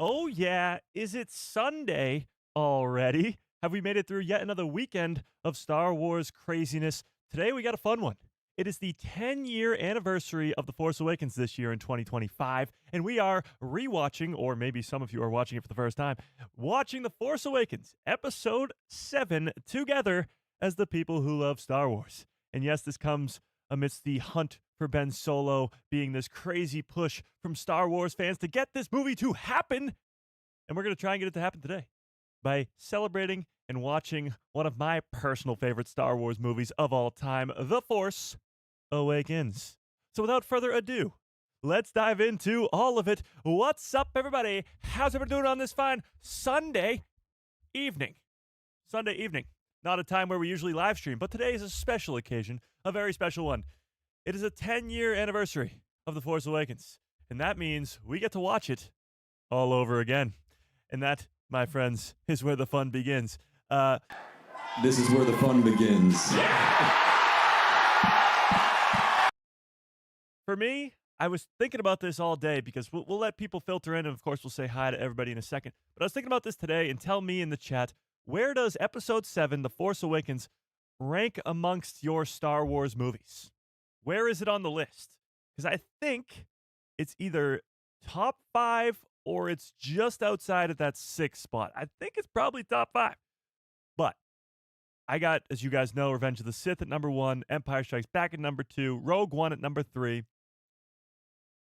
Oh, yeah. Is it Sunday already? Have we made it through yet another weekend of Star Wars craziness? Today, we got a fun one. It is the 10-year anniversary of The Force Awakens this year in 2025, and we are rewatching, or maybe some of you are watching it for the first time, watching The Force Awakens, Episode 7, together as the people who love Star Wars. And yes, this comes amidst the hunt for Ben Solo being this crazy push from Star Wars fans to get this movie to happen. And we're going to try and get it to happen today by celebrating and watching one of my personal favorite Star Wars movies of all time, The Force Awakens. So without further ado, let's dive into all of it. What's up, everybody? How's everybody doing on this fine Sunday evening? Sunday evening. Not a time where we usually live stream, but today is a special occasion, a very special one. It is a 10-year anniversary of The Force Awakens, and that means we get to watch it all over again. And that, my friends, is where the fun begins. This is where the fun begins. For me, I was thinking about this all day because we'll let people filter in, and of course we'll say hi to everybody in a second. But I was thinking about this today, and tell me in the chat, where does Episode 7, The Force Awakens, rank amongst your Star Wars movies? Where is it on the list? Because I think it's either top 5 or it's just outside of that 6th spot. I think it's probably top 5. But I got, as you guys know, Revenge of the Sith at number 1, Empire Strikes Back at number 2, Rogue One at number 3.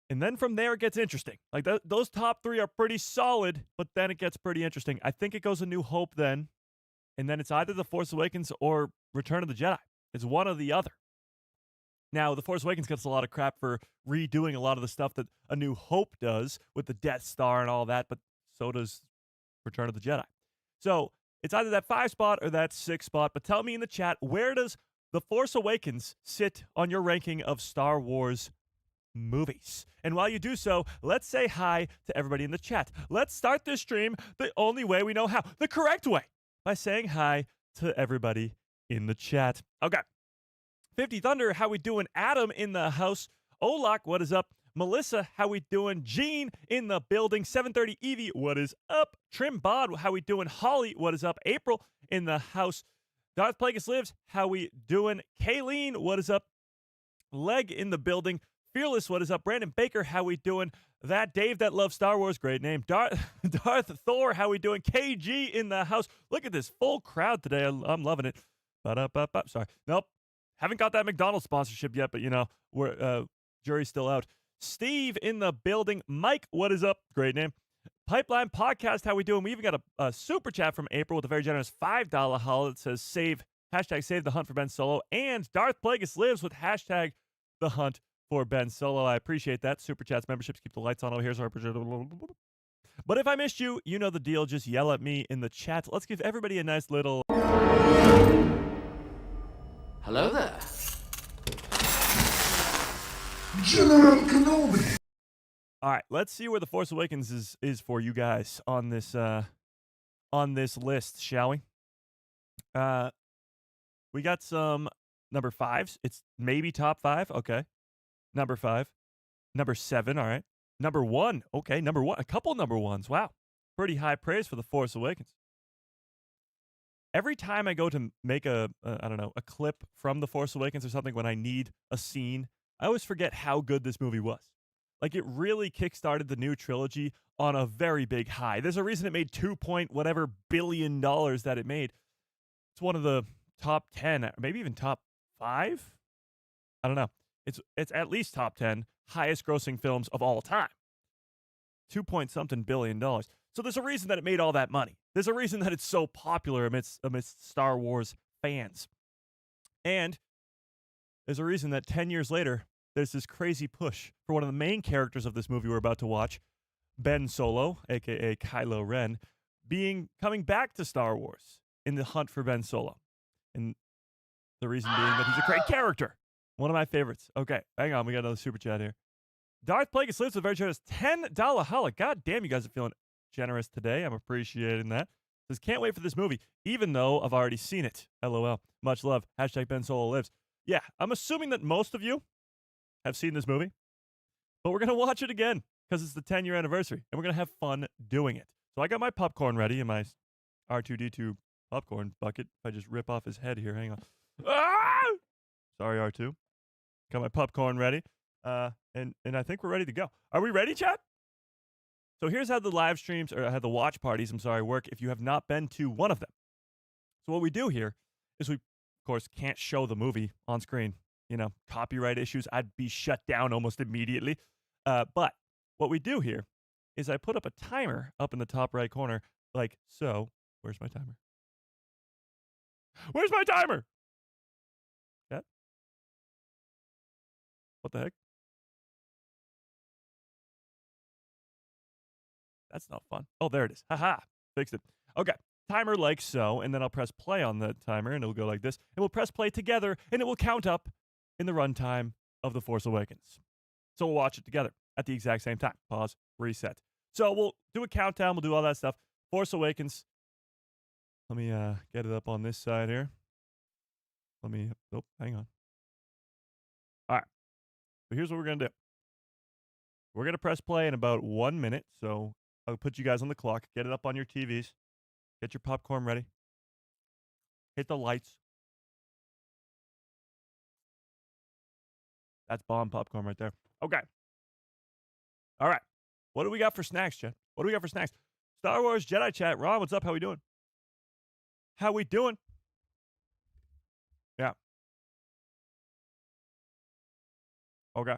And then from there, it gets interesting. Like, those top 3 are pretty solid, but then it gets pretty interesting. I think it goes A New Hope then, and then it's either The Force Awakens or Return of the Jedi. It's one or the other. Now, The Force Awakens gets a lot of crap for redoing a lot of the stuff that A New Hope does with the Death Star and all that, but so does Return of the Jedi. So it's either that 5 spot or that 6 spot, but tell me in the chat, where does The Force Awakens sit on your ranking of Star Wars movies? And while you do so, let's say hi to everybody in the chat. Let's start this stream the only way we know how, the correct way, by saying hi to everybody in the chat. Okay. 50 Thunder, how we doing? Adam in the house. Olak, what is up? Melissa, how we doing? Gene in the building. 730 Evie, what is up? Trim Bod, how we doing? Holly, what is up? April in the house. Darth Plagueis lives, how we doing? Kayleen, what is up? Leg in the building. Fearless, what is up? Brandon Baker, how we doing? That Dave that loves Star Wars, great name. Darth Thor, how we doing? KG in the house. Look at this full crowd today. I'm loving it. Sorry. Nope. Haven't got that McDonald's sponsorship yet, but, you know, we're jury's still out. Steve in the building. Mike, what is up? Great name. Pipeline Podcast, how we doing? We even got a super chat from April with a very generous $5 haul that says hashtag save the hunt for Ben Solo, and Darth Plagueis lives with hashtag the hunt for Ben Solo. I appreciate that. Super chats, memberships, keep the lights on over here, so I appreciate it. But if I missed you, you know the deal. Just yell at me in the chat. Let's give everybody a nice little... Hello there. General Kenobi. All right, let's see where The Force Awakens is for you guys on this list, shall we? We got some number 5s. It's maybe top 5. Okay. Number 5. Number 7. All right. Number 1. Okay, number 1. A couple number 1s. Wow. Pretty high praise for The Force Awakens. Every time I go to make a clip from The Force Awakens or something when I need a scene, I always forget how good this movie was. Like, it really kickstarted the new trilogy on a very big high. There's a reason it made $2 billion that it made. It's one of the top 10, maybe even top 5. I don't know. It's at least top 10 highest grossing films of all time. 2-point-something billion dollars. So there's a reason that it made all that money. There's a reason that it's so popular amidst Star Wars fans. And there's a reason that 10 years later, there's this crazy push for one of the main characters of this movie we're about to watch, Ben Solo, a.k.a. Kylo Ren, coming back to Star Wars in the hunt for Ben Solo. And the reason being that he's a great character. One of my favorites. Okay, hang on. We got another super chat here. Darth Plagueis lives with a very generous $10 holla. God damn, you guys are feeling generous today. I'm appreciating that. Says, can't wait for this movie, even though I've already seen it. LOL. Much love. Hashtag Ben Solo lives. Yeah, I'm assuming that most of you have seen this movie, but we're going to watch it again. because it's the 10-year anniversary, and we're going to have fun doing it. So I got my popcorn ready in my R2-D2 popcorn bucket. If I just rip off his head here, hang on. Ah! Sorry, R2. Got my popcorn ready, and I think we're ready to go. Are we ready, chat? So here's how the live streams, or how the watch parties, work if you have not been to one of them. So what we do here is we, of course, can't show the movie on screen. You know, copyright issues, I'd be shut down almost immediately. But what we do here is I put up a timer up in the top right corner, like so. Where's my timer? Where's my timer? Yeah. What the heck? That's not fun. Oh, there it is. Haha. Fixed it. Okay. Timer like so, and then I'll press play on the timer, and it'll go like this. And we'll press play together, and it will count up in the runtime of The Force Awakens. So we'll watch it together at the exact same time. Pause, reset. So we'll do a countdown. We'll do all that stuff. Force Awakens. Let me get it up on this side here. Oh, hang on. All right. So here's what we're going to do. We're going to press play in about 1 minute. So I'll put you guys on the clock. Get it up on your TVs. Get your popcorn ready. Hit the lights. That's bomb popcorn right there. Okay. All right. What do we got for snacks, chat? What do we got for snacks? Star Wars Jedi chat. Ron, what's up? How we doing? How we doing? Yeah. Okay.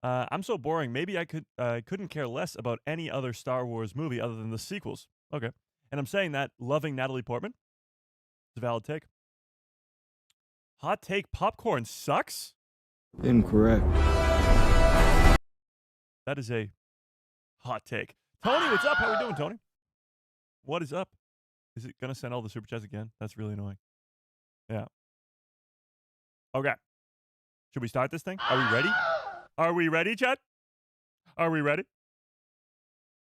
I'm so boring. Maybe I couldn't care less about any other Star Wars movie other than the sequels. Okay. And I'm saying that loving Natalie Portman. It's a valid take. Hot take, popcorn sucks? Incorrect. That is a hot take. Tony, what's up? How we doing, Tony? What is up? Is it going to send all the super chats again? That's really annoying. Yeah. Okay. Should we start this thing? Are we ready? Are we ready, chat? Are we ready?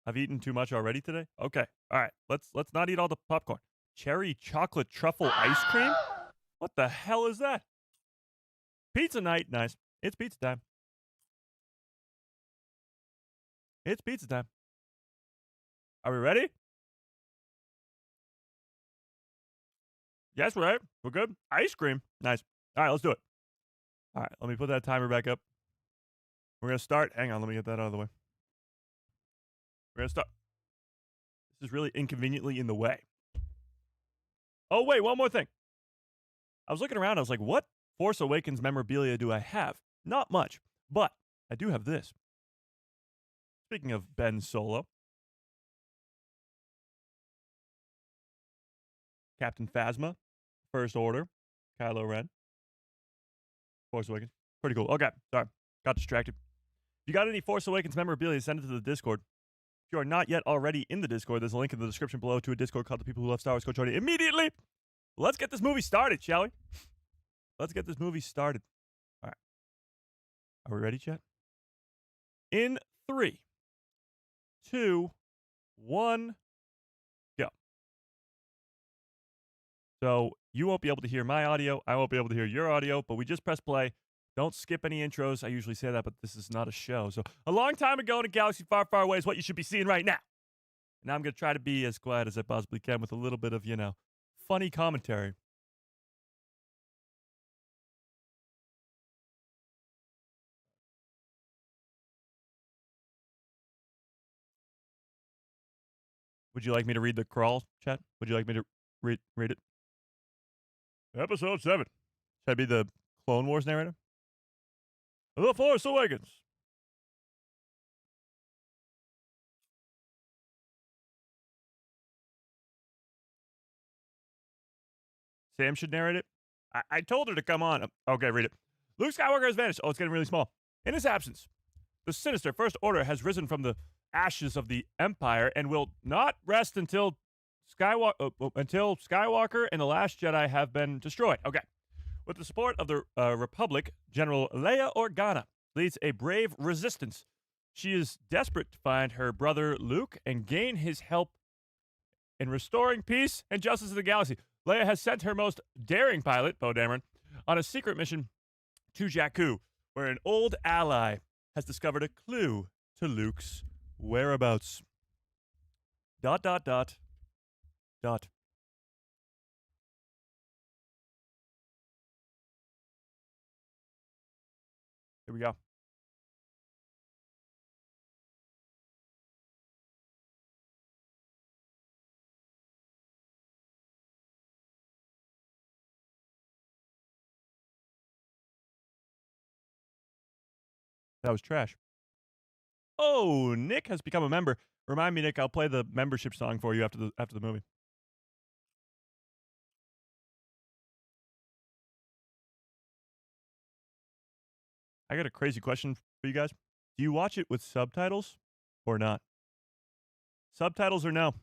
I've eaten too much already today? Okay. All right. Let's not eat all the popcorn. Cherry chocolate truffle ice cream? What the hell is that? Pizza night. Nice. It's pizza time. It's pizza time. Are we ready? Yes, we're right. We're good. Ice cream. Nice. All right, let's do it. All right, let me put that timer back up. We're going to start. Hang on, let me get that out of the way. We're going to start. This is really inconveniently in the way. Oh, wait, one more thing. I was looking around. I was like, what Force Awakens memorabilia do I have? Not much, but I do have this. Speaking of Ben Solo. Captain Phasma. First Order. Kylo Ren. Force Awakens. Pretty cool. Okay, sorry. Got distracted. If you got any Force Awakens memorabilia, send it to the Discord. If you are not yet already in the Discord, there's a link in the description below to a Discord called The People Who Love Star Wars. Go join it immediately. Let's get this movie started, shall we? Let's get this movie started. All right. Are we ready, chat? In 3, 2, 1, go. So you won't be able to hear my audio. I won't be able to hear your audio, but we just press play. Don't skip any intros. I usually say that, but this is not a show. So a long time ago in a galaxy far, far away is what you should be seeing right now. And I'm going to try to be as quiet as I possibly can with a little bit of, funny commentary. Would you like me to read the crawl, chat? Would you like me to read it? Episode 7. Should I be the Clone Wars narrator? The Force Awakens. Sam should narrate it. I told her to come on. Okay, read it. Luke Skywalker has vanished. Oh, it's getting really small. In his absence, the sinister First Order has risen from the ashes of the Empire and will not rest until Skywalker and the Last Jedi have been destroyed. Okay. With the support of the Republic, General Leia Organa leads a brave resistance. She is desperate to find her brother Luke and gain his help in restoring peace and justice in the galaxy. Leia has sent her most daring pilot, Poe Dameron, on a secret mission to Jakku, where an old ally has discovered a clue to Luke's whereabouts. Dot, dot, dot, dot. Here we go. That was trash. Oh, Nick has become a member. Remind me, Nick, I'll play the membership song for you after the movie. I got a crazy question for you guys. Do you watch it with subtitles or not? Subtitles or no?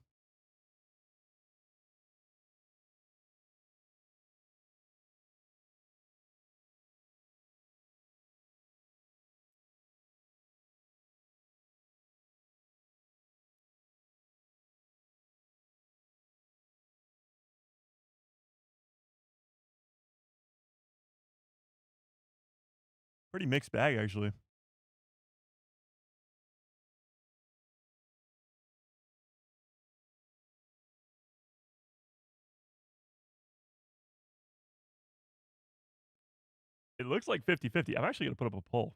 Pretty mixed bag, actually. It looks like 50-50. I'm actually going to put up a poll.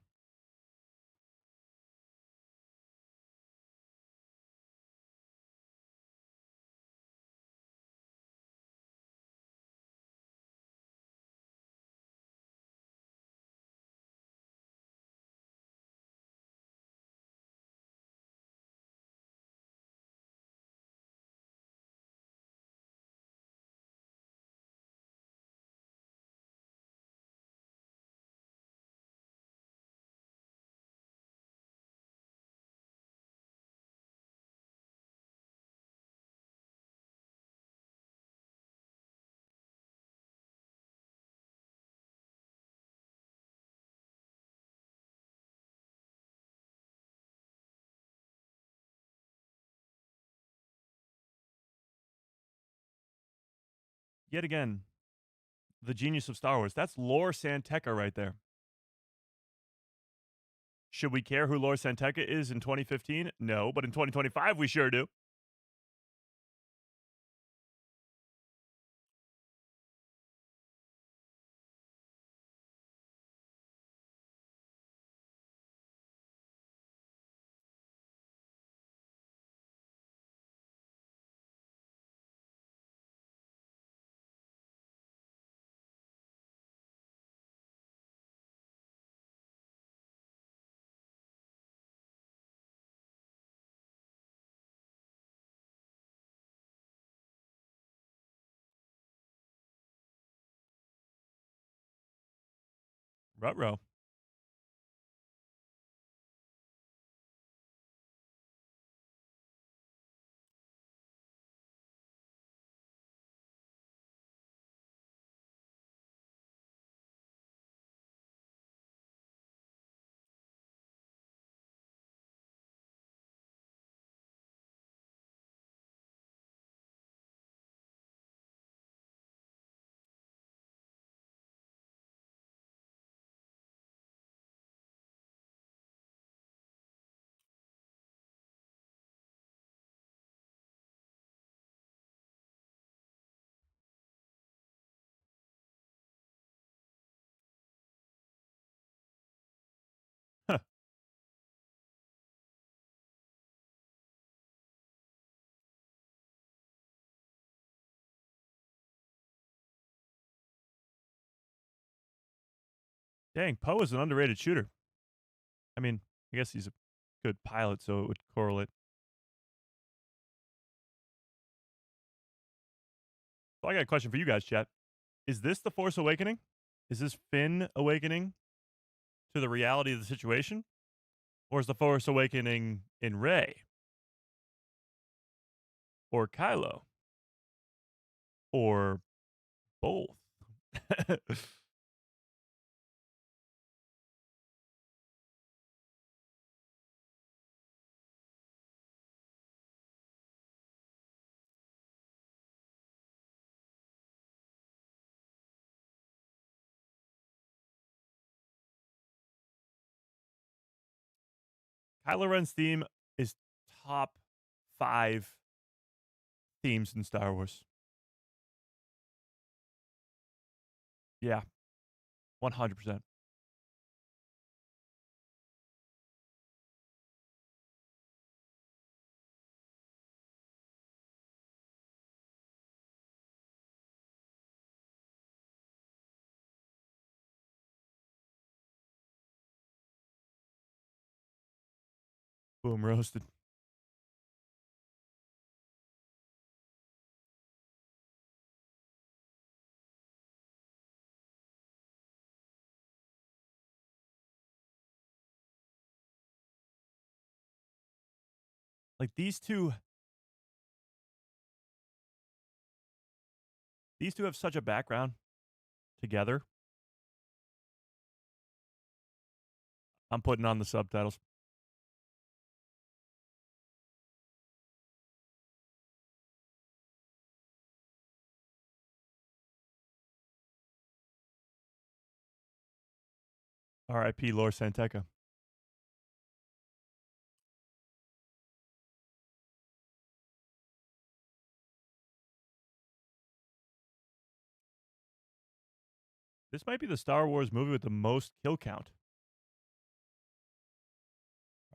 Yet again, the genius of Star Wars. That's Lore Santeca right there. Should we care who Lore Santeca is in 2015? No, but in 2025, we sure do. Ruh-roh. Huh. Dang, Poe is an underrated shooter. I mean, I guess he's a good pilot, so it would correlate. So I got a question for you guys, chat. Is this the Force Awakening? Is this Finn awakening to the reality of the situation? Or is the Force Awakening in Rey? Or Kylo? Or both? Kylo Ren's theme is top 5 themes in Star Wars. Yeah, 100%. Boom, roasted. Like these two have such a background together. I'm putting on the subtitles. R.I.P. Lor Santeca. This might be the Star Wars movie with the most kill count.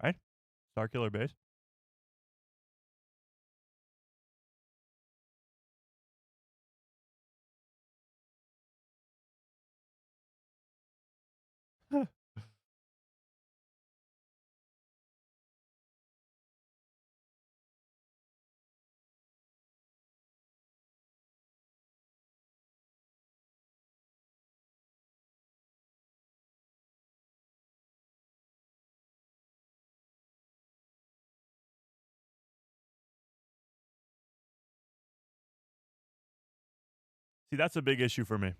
Right? Star Killer Base. See, that's a big issue for me.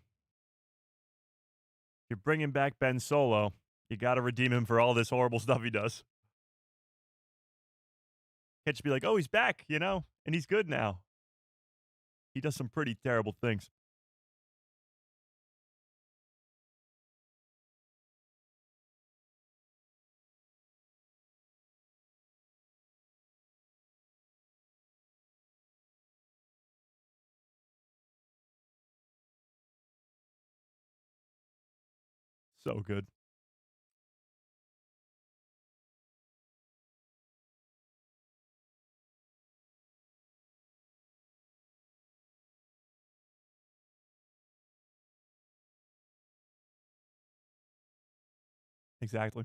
You're bringing back Ben Solo. You got to redeem him for all this horrible stuff he does. Can't just be like, oh, he's back, and he's good now. He does some pretty terrible things. So good. Exactly.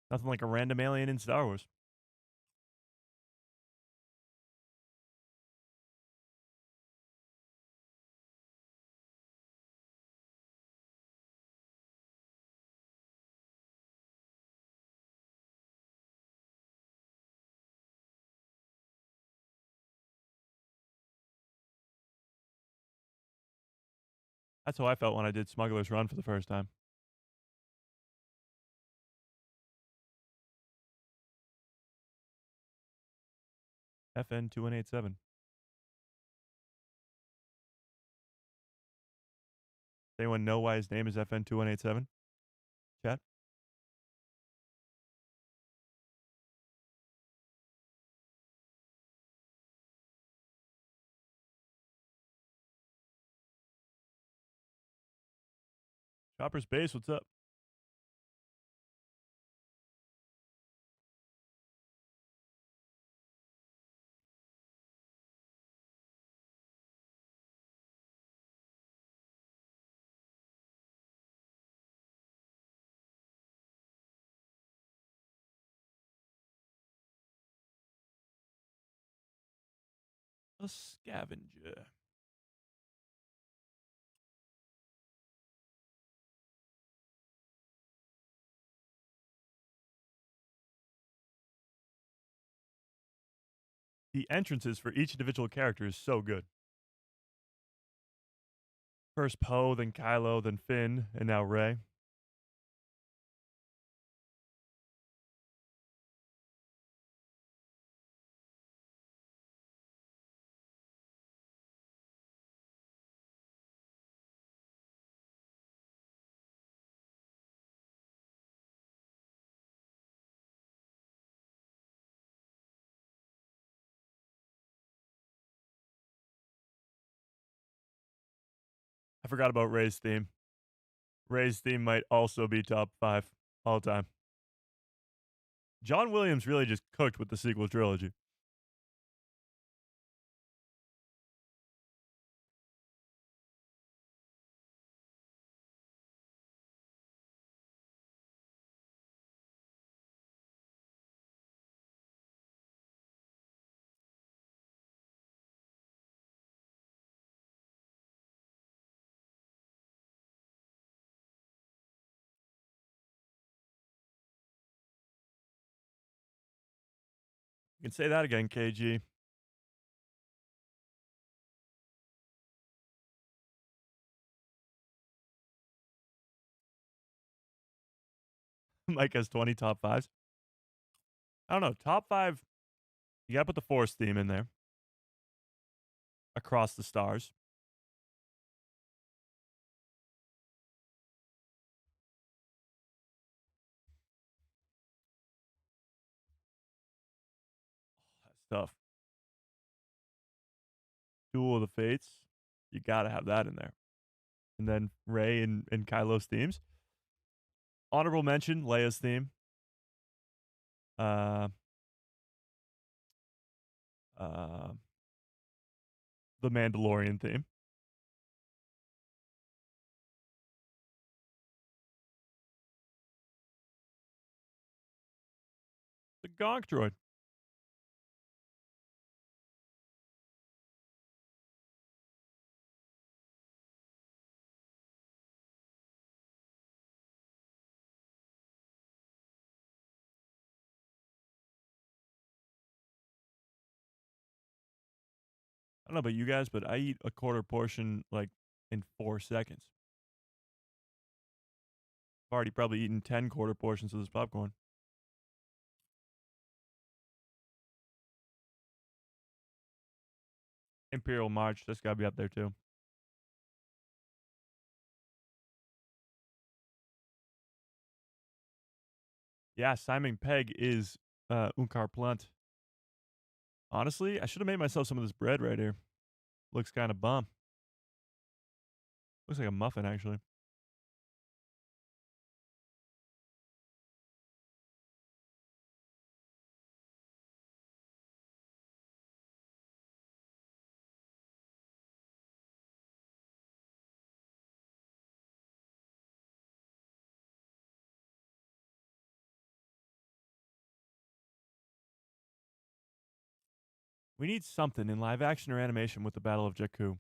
Nothing like a random alien in Star Wars. That's how I felt when I did Smuggler's Run for the first time. FN 2187. Does anyone know why his name is FN 2187? Chat? Chopper's Base, what's up? A scavenger. The entrances for each individual character is so good. First Poe, then Kylo, then Finn, and now Rey. forgot about Ray's theme. Ray's theme might also be top 5 all time. John Williams really just cooked with the sequel trilogy. You can say that again, KG. Mike has 20 top 5s. I don't know. Top 5, you got to put the Force theme in there. Across the Stars. That's tough. Duel of the Fates. You got to have that in there. And then Rey and Kylo's themes. Honorable mention, Leia's theme. Uh, the Mandalorian theme. The Gonk Droid. I don't know about you guys, but I eat a quarter portion like in 4 seconds. I've already probably eaten 10 quarter portions of this popcorn. Imperial March, that's got to be up there too. Yeah, Simon Pegg is Unkar Plunt. Honestly, I should have made myself some of this bread right here. Looks kind of bum. Looks like a muffin, actually. We need something in live action or animation with the Battle of Jakku.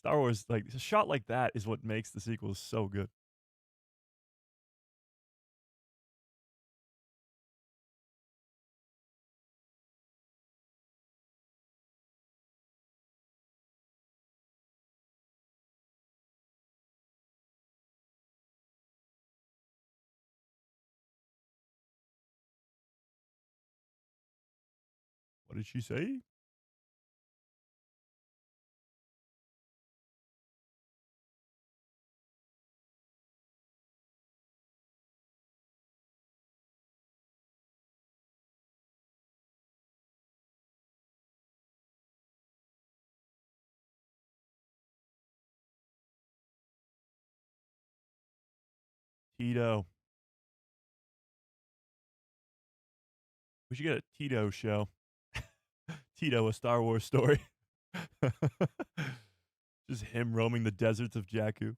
Star Wars, like a shot like that is what makes the sequels so good. What did she say? Tito. We should get a Tito show. Tito, a Star Wars story. Just him roaming the deserts of Jakku.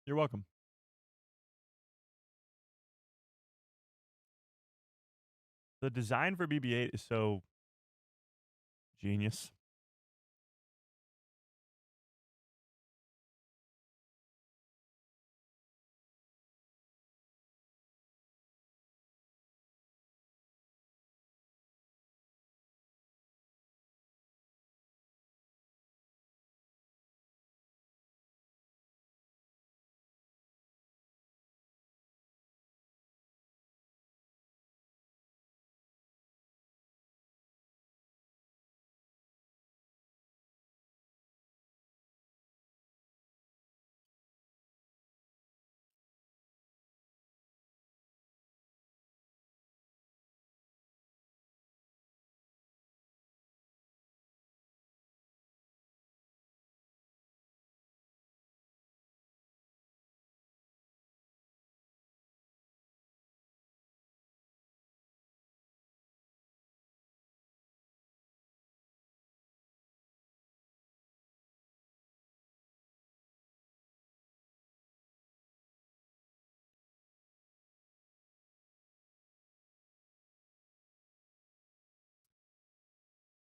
You're welcome. The design for BB-8 is so genius.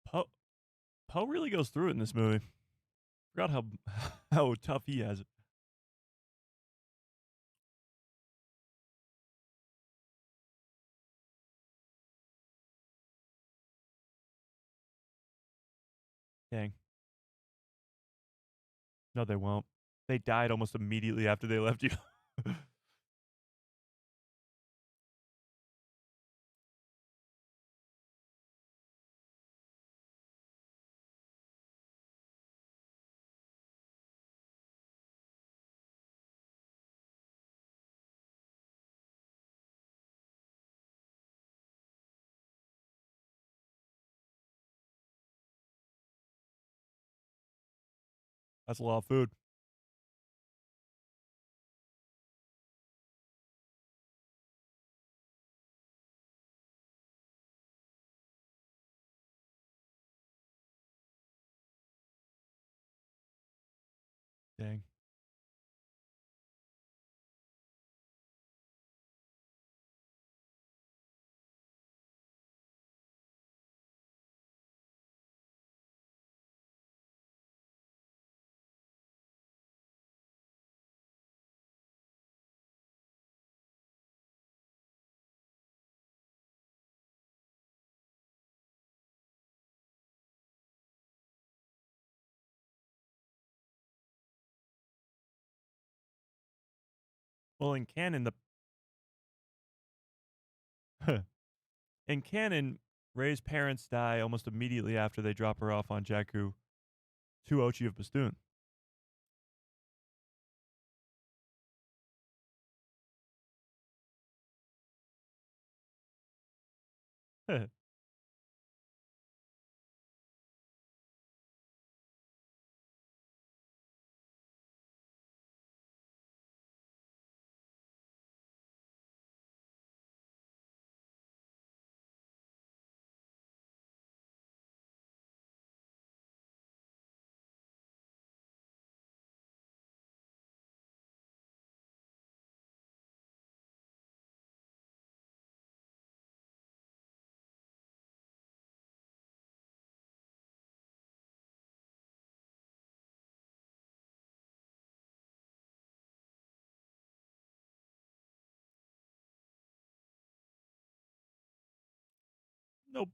Poe Poe really goes through it in this movie. Forgot how how tough he has it. Dang. No, they won't. They died almost immediately after they left you. That's a lot of food. Dang. Well, in canon, Rey's parents die almost immediately after they drop her off on Jakku to Ochi of Bastoon. Nope.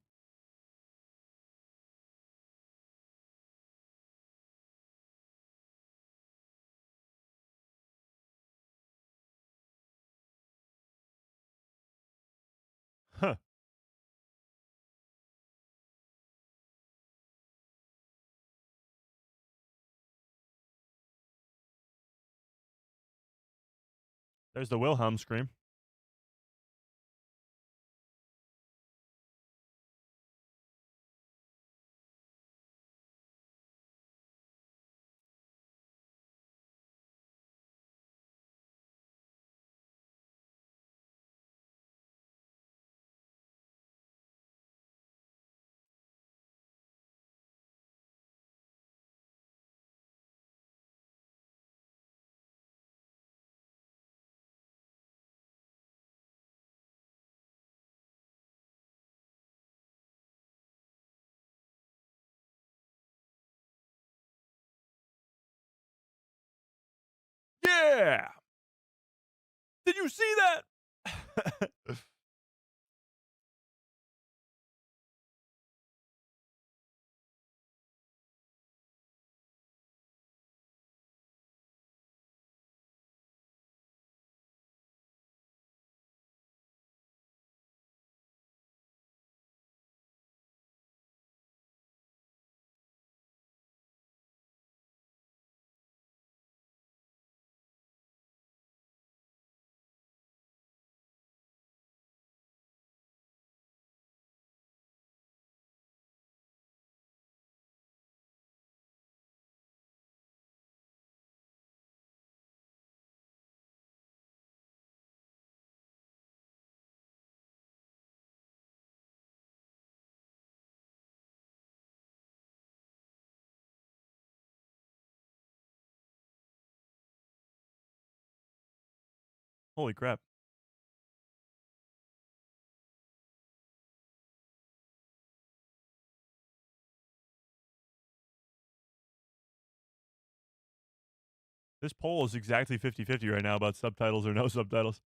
Huh. There's the Wilhelm scream. Yeah. Did you see that? Holy crap. This poll is exactly 50-50 right now about subtitles or no subtitles.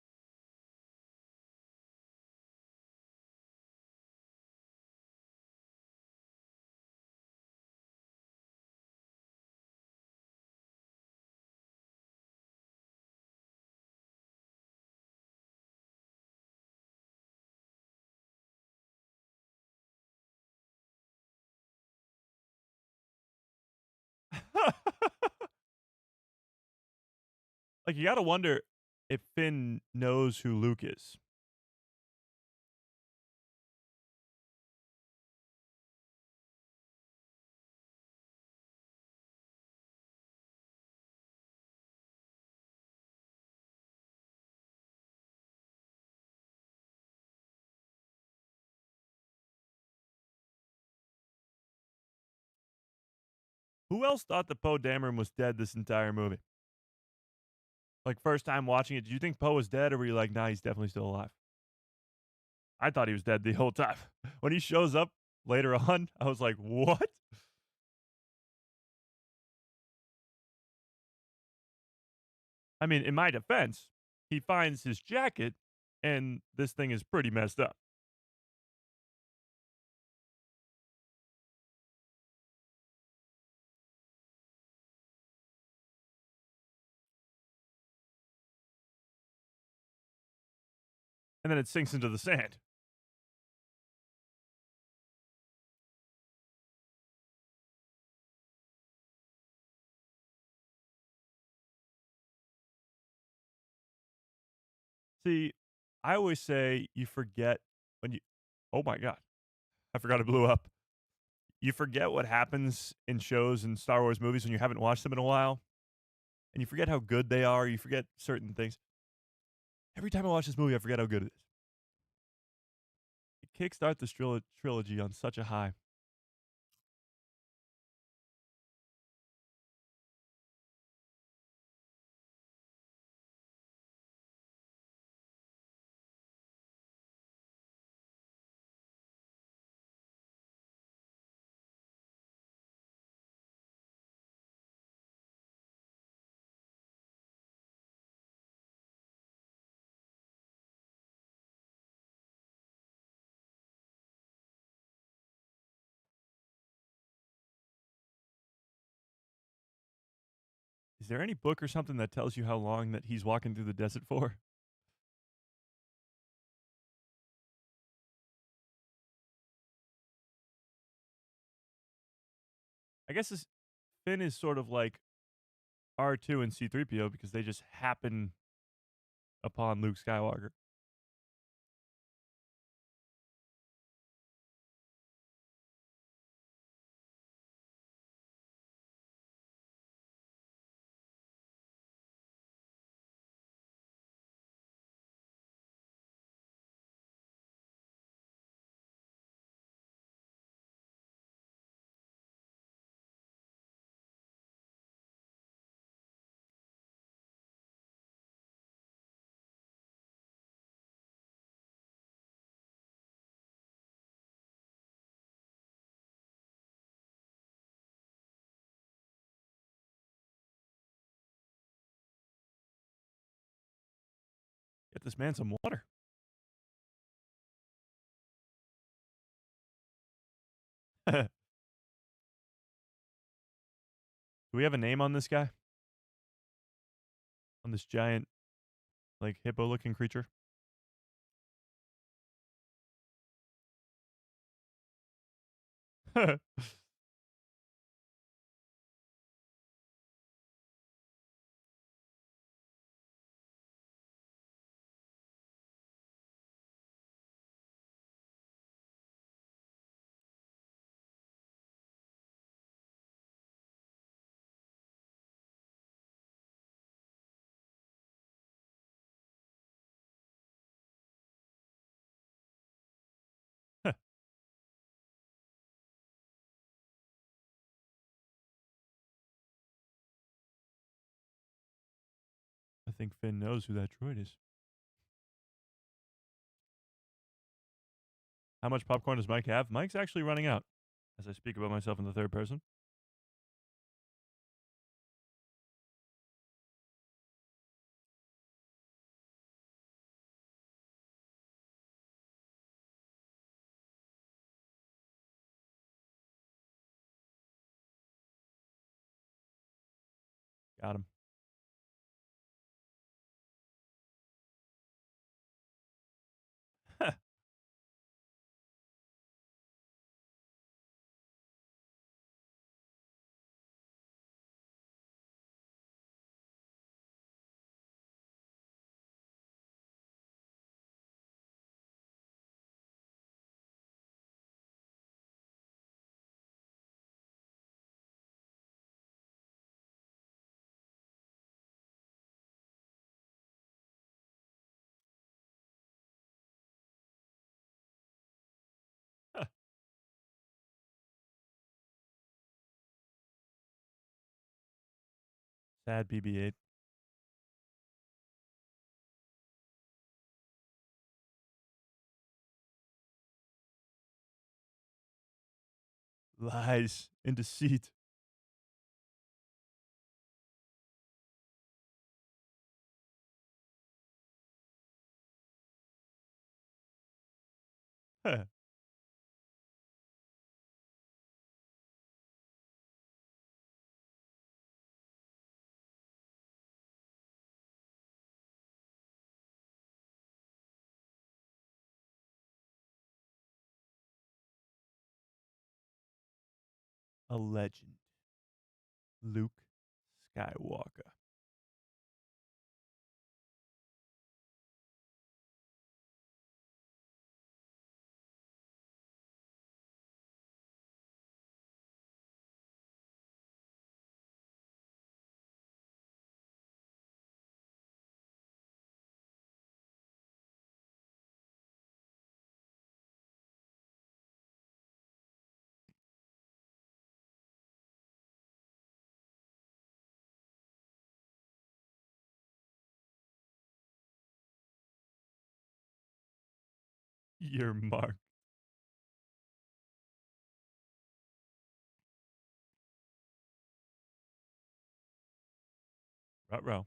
Like, you gotta wonder if Finn knows who Luke is. Who else thought that Poe Dameron was dead this entire movie? Like, first time watching it, did you think Poe was dead, or were you like, nah, he's definitely still alive? I thought he was dead the whole time. When he shows up later on, I was like, what? I mean, in my defense, he finds his jacket, and this thing is pretty messed up. And then it sinks into the sand. See, I always say you forget when you. Oh my God. I forgot it blew up. You forget what happens in shows and Star Wars movies when you haven't watched them in a while, and you forget how good they are. You forget certain things. Every time I watch this movie, I forget how good it is. It kickstart this trilogy on such a high. Is there any book or something that tells you how long that he's walking through the desert for? I guess this Finn is sort of like R2 and C3PO because they just happen upon Luke Skywalker. Get this man some water. Do we have a name on this guy? On this giant, like, hippo-looking creature? I think Finn knows who that droid is. How much popcorn does Mike have? Mike's actually running out as I speak about myself in the third person. Got him. Sad BB-8. Lies and deceit. A legend. Luke Skywalker. You're marked. Ruh-roh.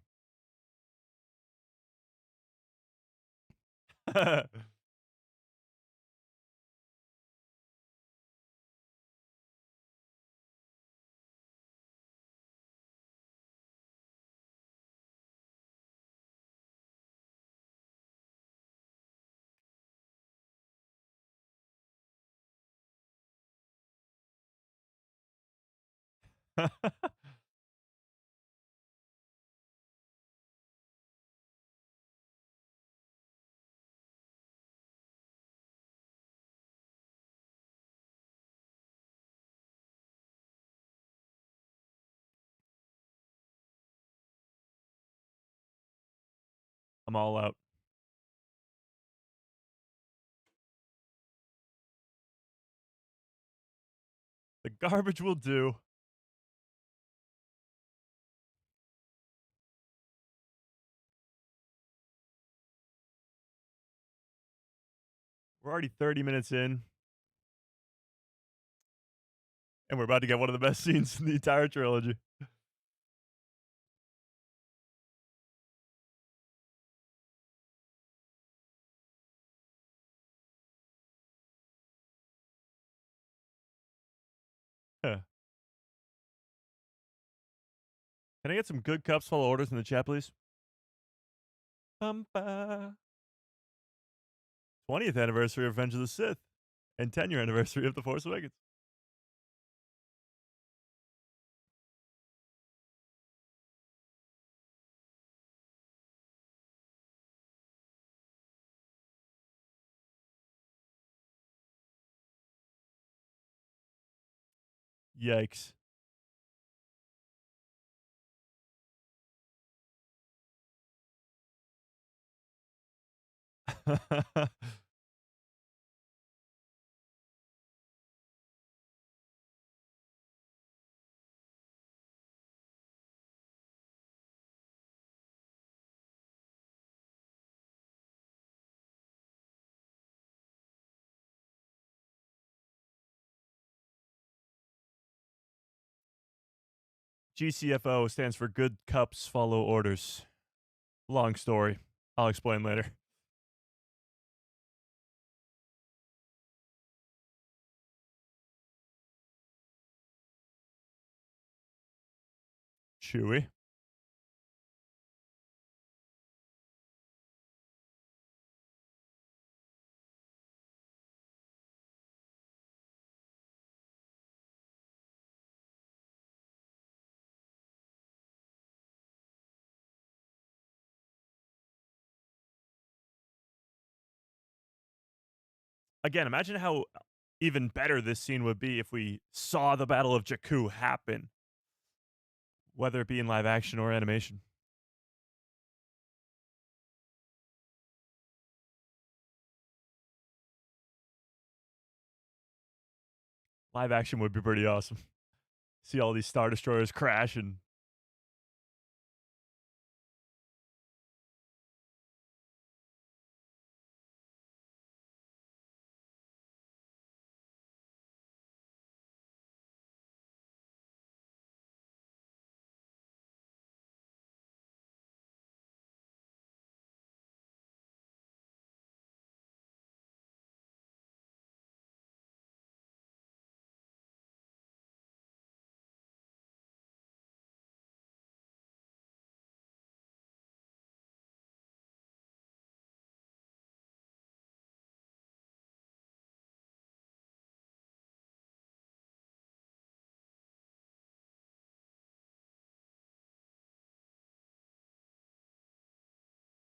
I'm all out. The garbage will do. We're already 30 minutes in. And we're about to get one of the best scenes in the entire trilogy. Can I get some good cups full of orders in the chat, please? 20th anniversary of Revenge of the Sith and 10-year anniversary of The Force Awakens. Yikes. GCFO stands for Good Cups Follow Orders. Long story. I'll explain later. Chewy. Again, imagine how even better this scene would be if we saw the Battle of Jakku happen, whether it be in live action or animation. Live action would be pretty awesome. See all these Star Destroyers crash and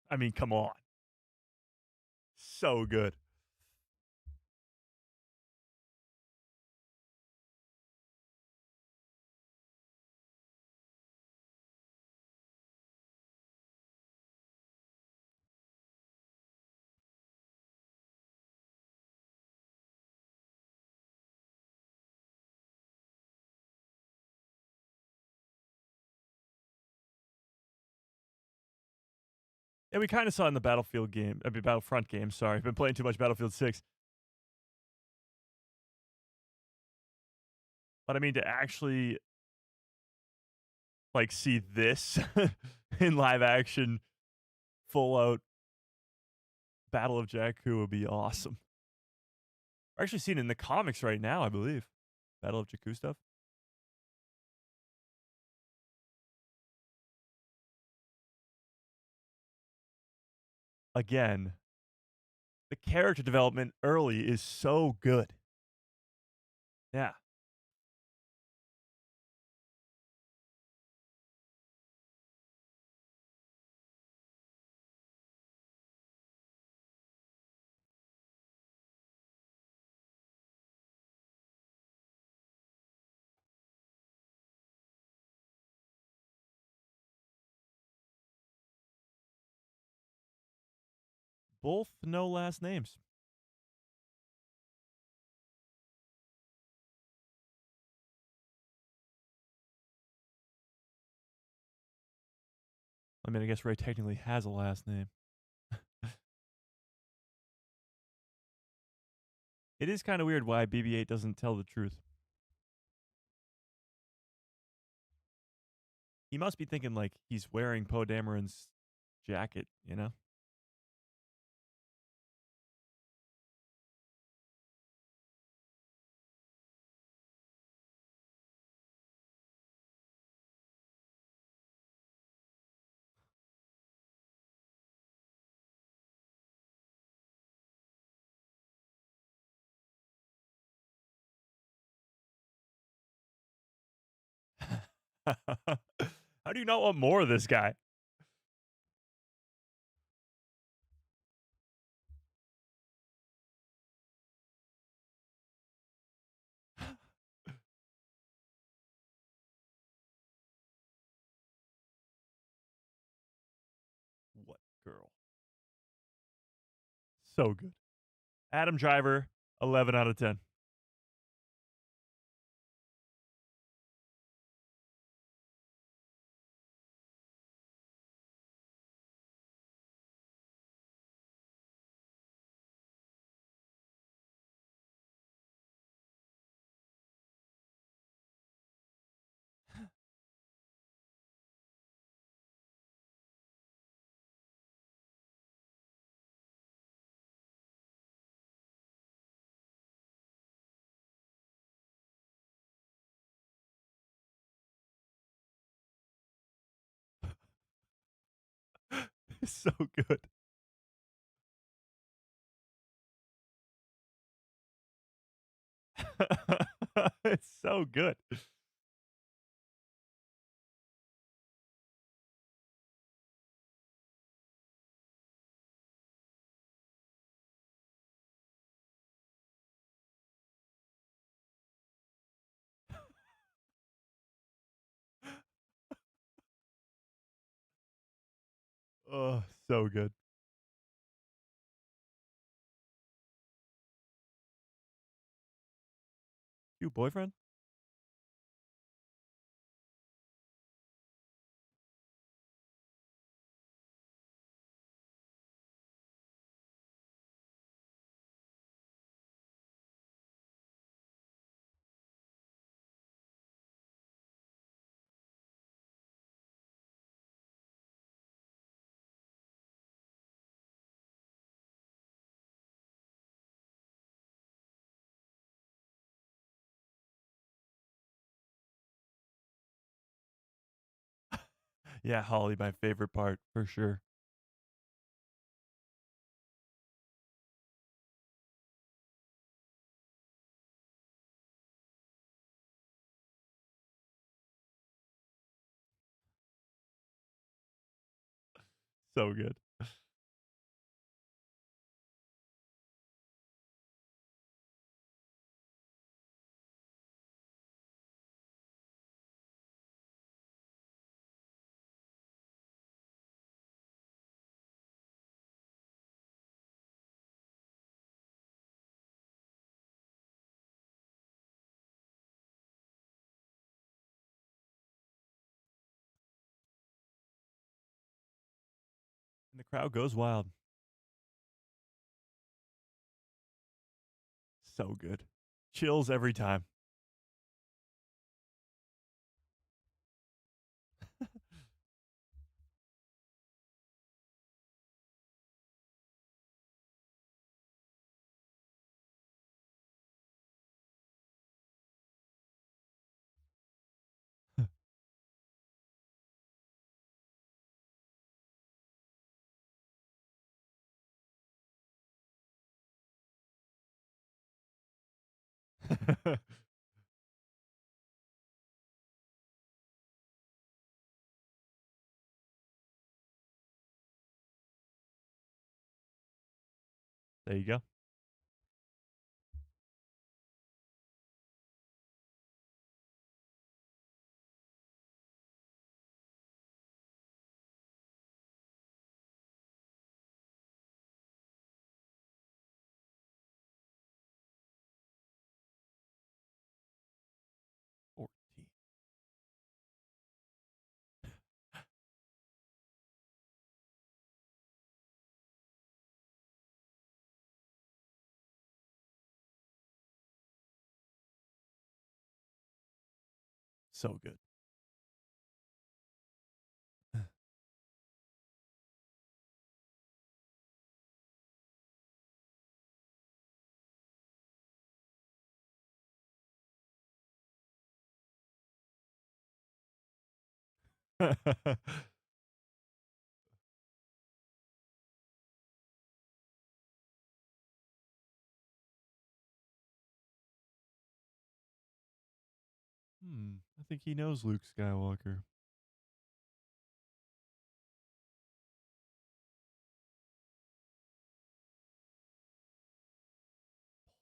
I mean, come on. So good. And we kind of saw in the Battlefield game, I mean, Battlefront game, sorry. I've been playing too much Battlefield 6. But I mean, to actually, like, see this in live action, full out Battle of Jakku would be awesome. We're actually seeing it in the comics right now, I believe. Battle of Jakku stuff. Again, the character development early is so good. Yeah. Both no last names. I mean, I guess Ray technically has a last name. It is kind of weird why BB-8 doesn't tell the truth. He must be thinking like he's wearing Poe Dameron's jacket, you know? How do you not want more of this guy? What girl? So good. Adam Driver, 11 out of 10. So good. It's so good. Oh, so good. You boyfriend? Yeah, Holly, my favorite part for sure. So good. And the crowd goes wild. So good. Chills every time. There you go. Or so good. Hmm. I think he knows Luke Skywalker.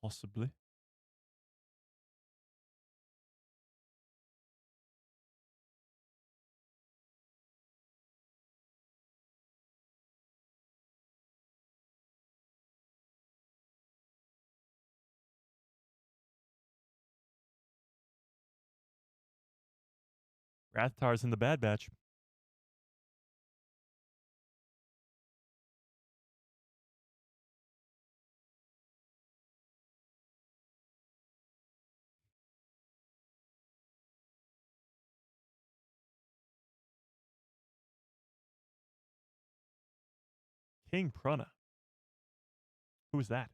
Possibly. Rathtar's in the Bad Batch. King Prana. Who is that?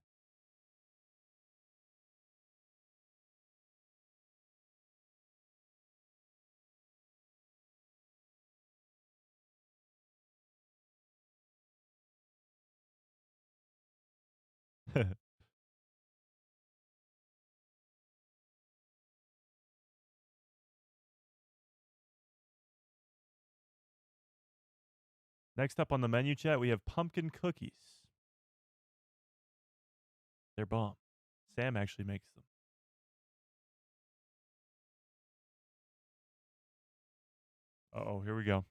Next up on the menu, chat, we have pumpkin cookies. They're bomb. Sam actually makes them. Uh-oh, here we go.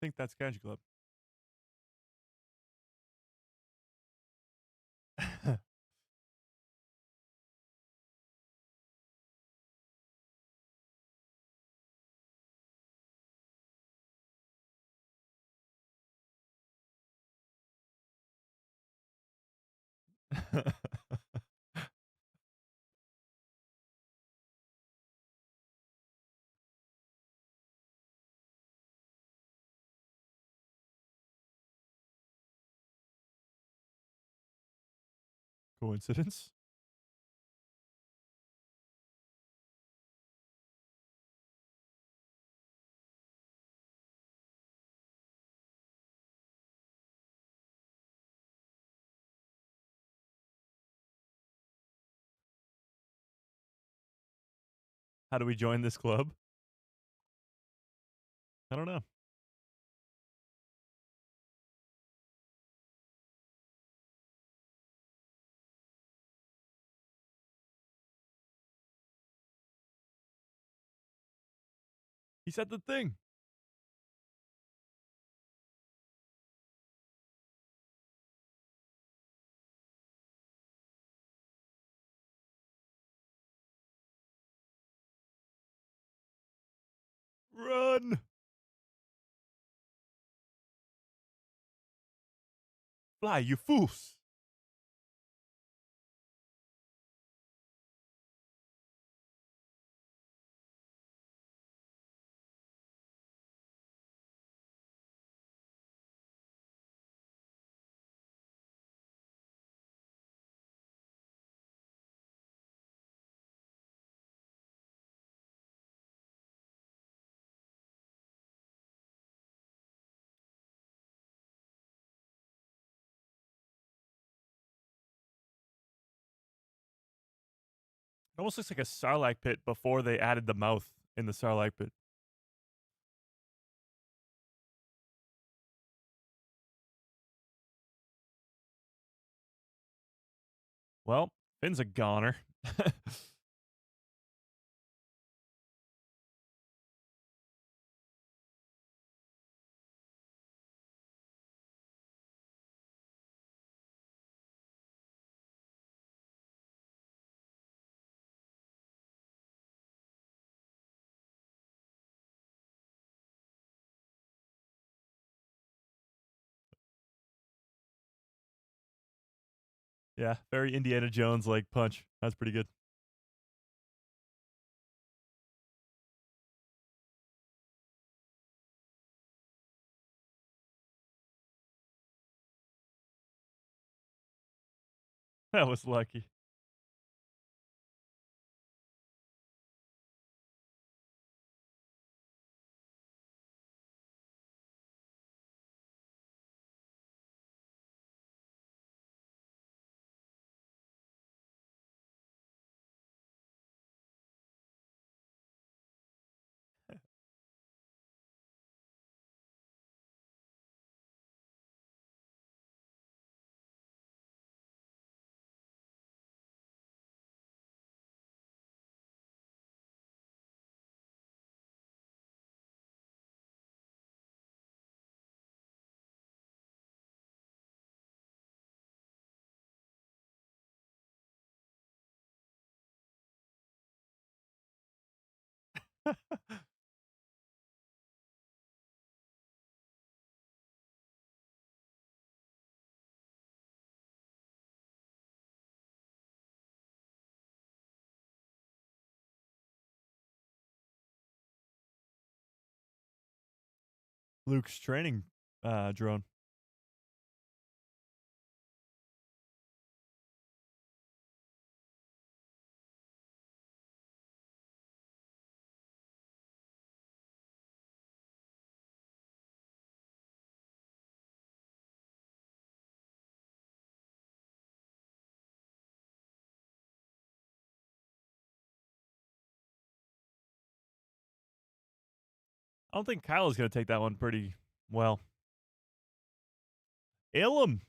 I think that's Country Club. Coincidence? How do we join this club? I don't know. He said the thing. Run! Fly, you fools! It almost looks like a Sarlacc pit before they added the mouth in the Sarlacc pit. Well, Finn's a goner. Yeah, very Indiana Jones like punch. That's pretty good. That was lucky. Luke's training drone. I don't think Kyle is going to take that one pretty well. Ilum.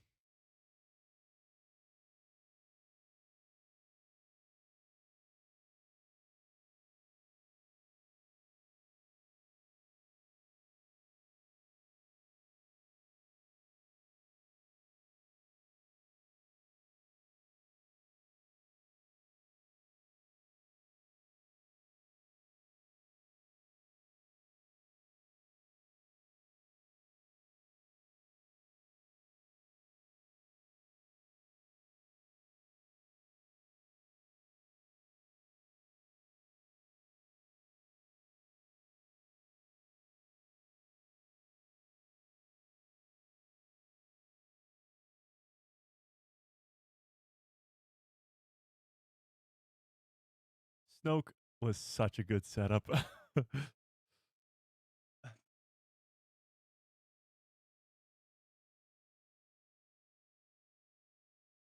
Snoke was such a good setup.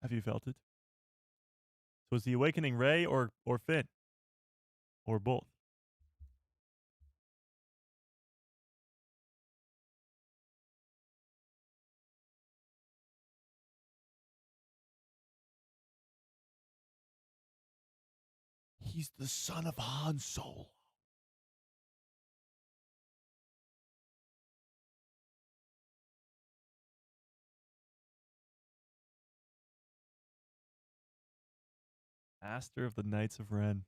Have you felt it? So is the awakening Rey or Finn? Or both? He's the son of Han Solo. Master of the Knights of Ren.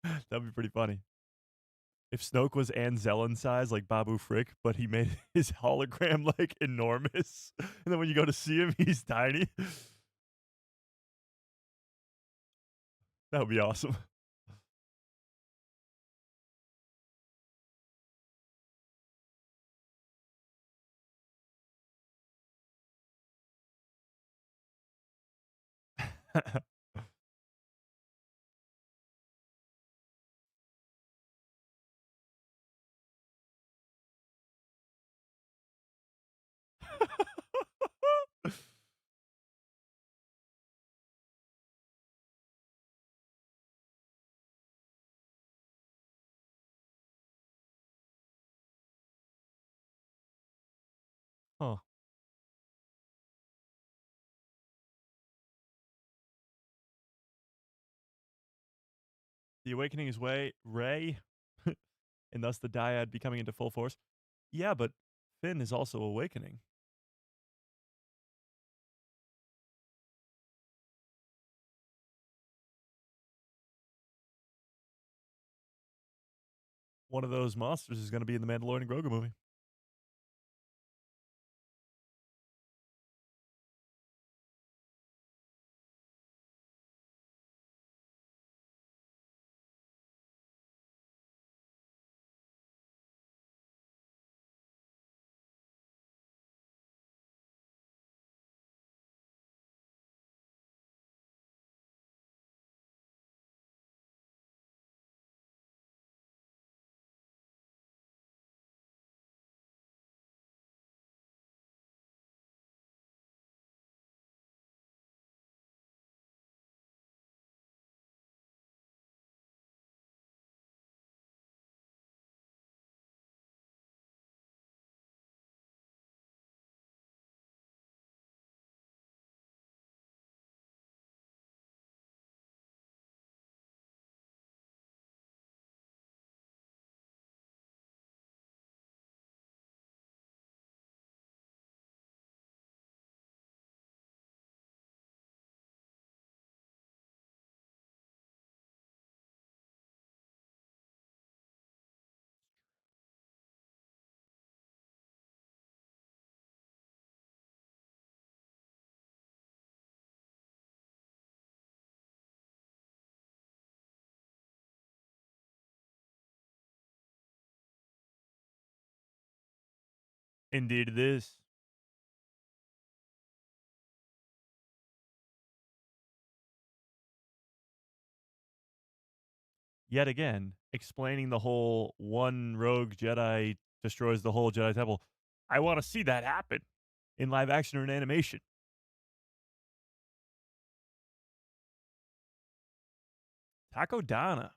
That'd be pretty funny. If Snoke was Anzellan size, like Babu Frick, but he made his hologram like enormous, and then when you go to see him, he's tiny. That would be awesome. Huh. The awakening is way Rey, and thus the dyad becoming into full force. Yeah, but Finn is also awakening. One of those monsters is going to be in the Mandalorian Grogu movie. Indeed, it is. Yet again, explaining the whole one rogue Jedi destroys the whole Jedi Temple. I want to see that happen in live action or in animation. Taco Dana.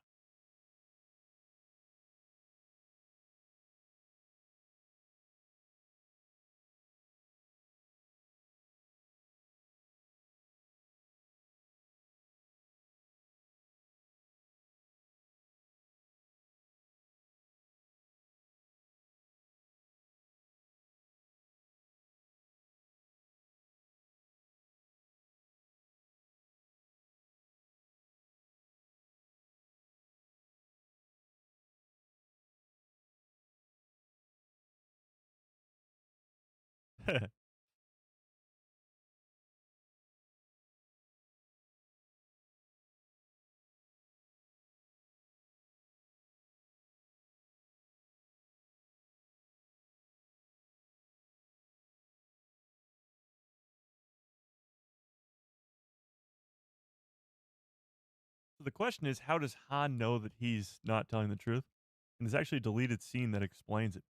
So the question is, how does Han know that he's not telling the truth? And there's actually a deleted scene that explains it.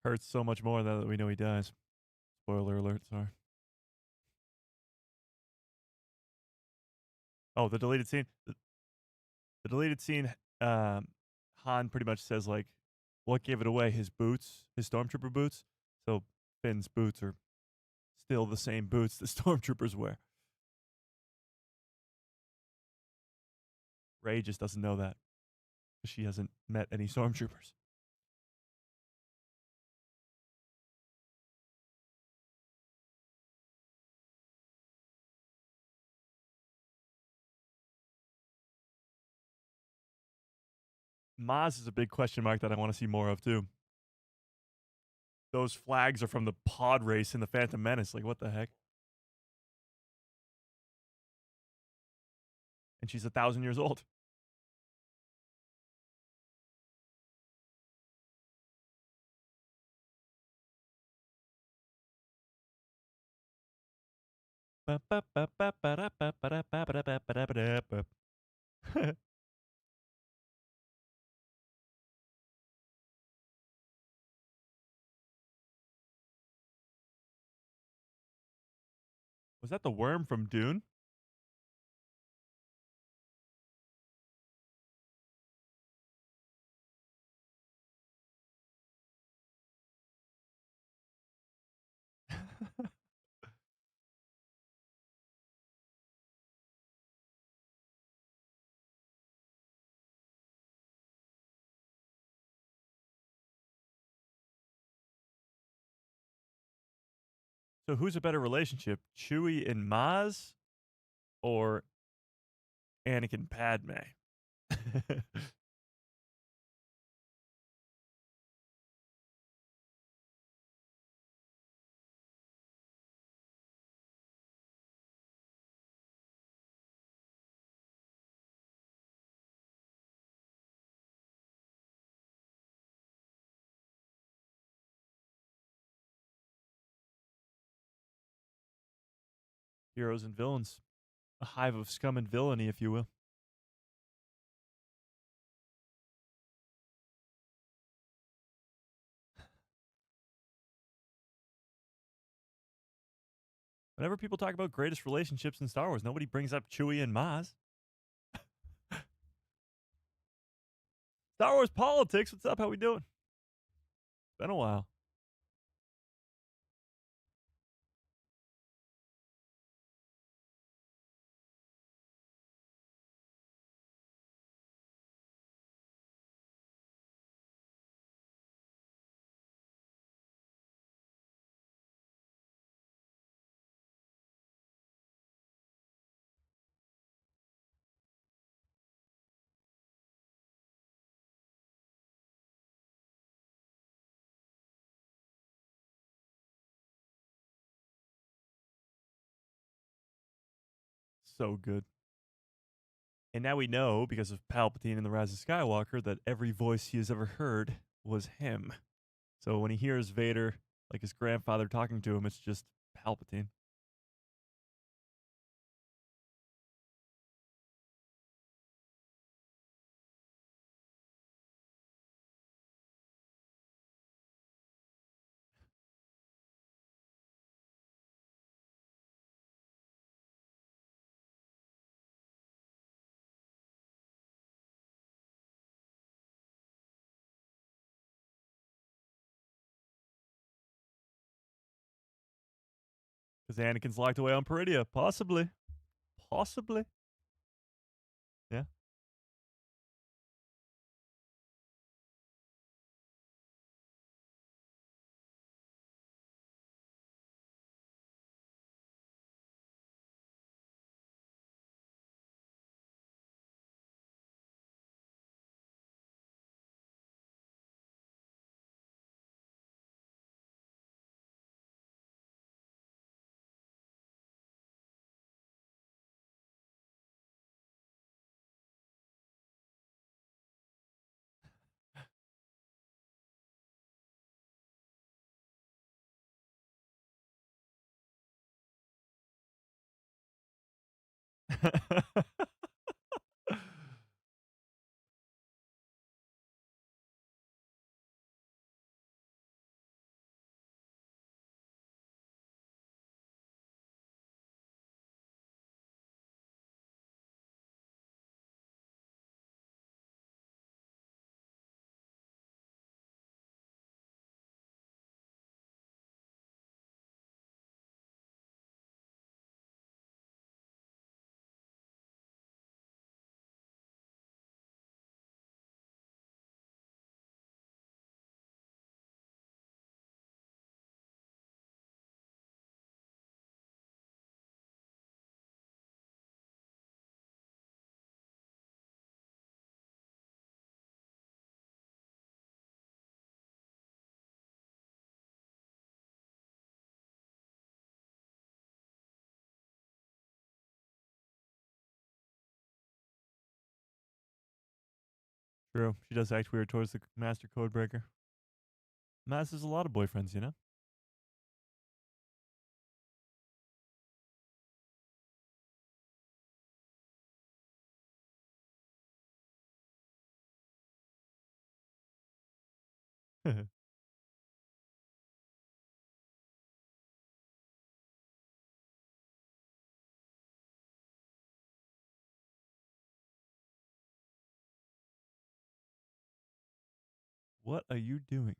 Hurts so much more now that we know he dies. Spoiler alert, sorry. Oh, the deleted scene. The deleted scene, Han pretty much says, like, what gave it away? His boots, his Stormtrooper boots. So Finn's boots are still the same boots the Stormtroopers wear. Rey just doesn't know that because she hasn't met any Stormtroopers. Maz is a big question mark that I want to see more of too. Those flags are from the pod race in the Phantom Menace. Like, what the heck? And she's 1,000 years old. Was that the worm from Dune? So who's a better relationship, Chewie and Maz or Anakin Padme? Heroes and villains. A hive of scum and villainy, if you will. Whenever people talk about greatest relationships in Star Wars, nobody brings up Chewie and Maz. Star Wars politics, what's up? How we doing? Been a while. So good. And now we know, because of Palpatine and the Rise of Skywalker, that every voice he has ever heard was him. So when he hears Vader, like his grandfather talking to him, it's just Palpatine. Because Anakin's locked away on Peridia. Possibly. Possibly. Yeah. True. She does act weird towards the Master Codebreaker. Maz has a lot of boyfriends, you know? What are you doing?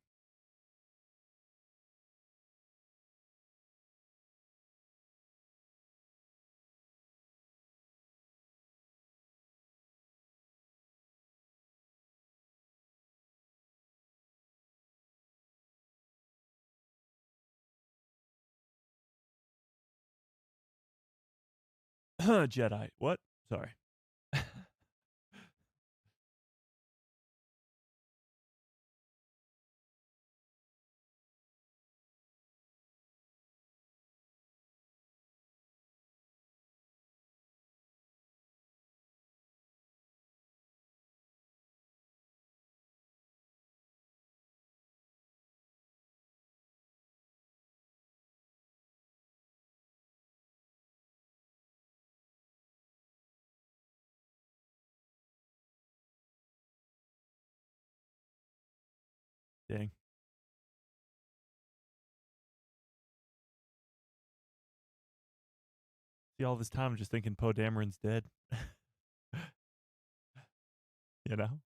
Jedi. What? Sorry. Dang. See, all this time, I'm just thinking Poe Dameron's dead. You know?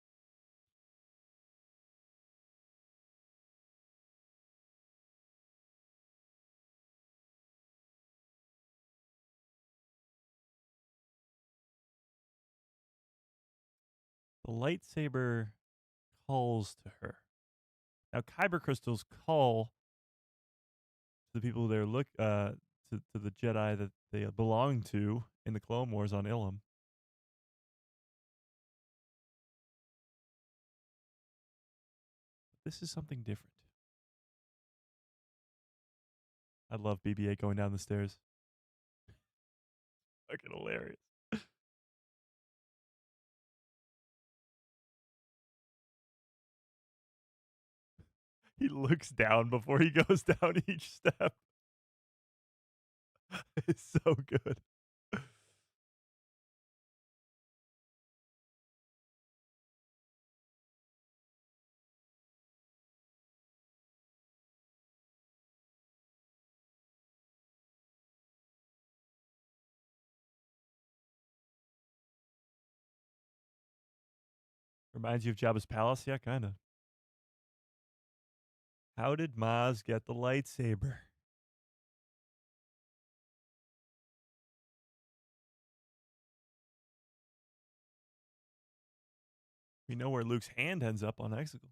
The lightsaber calls to her. Now, kyber crystals call to the people they're to the Jedi that they belong to in the Clone Wars on Ilum. But this is something different. I love BB-8 going down the stairs. Fucking hilarious. He looks down before he goes down each step. It's so good. Reminds you of Jabba's palace? Yeah, kind of. How did Maz get the lightsaber? We know where Luke's hand ends up on Exegol.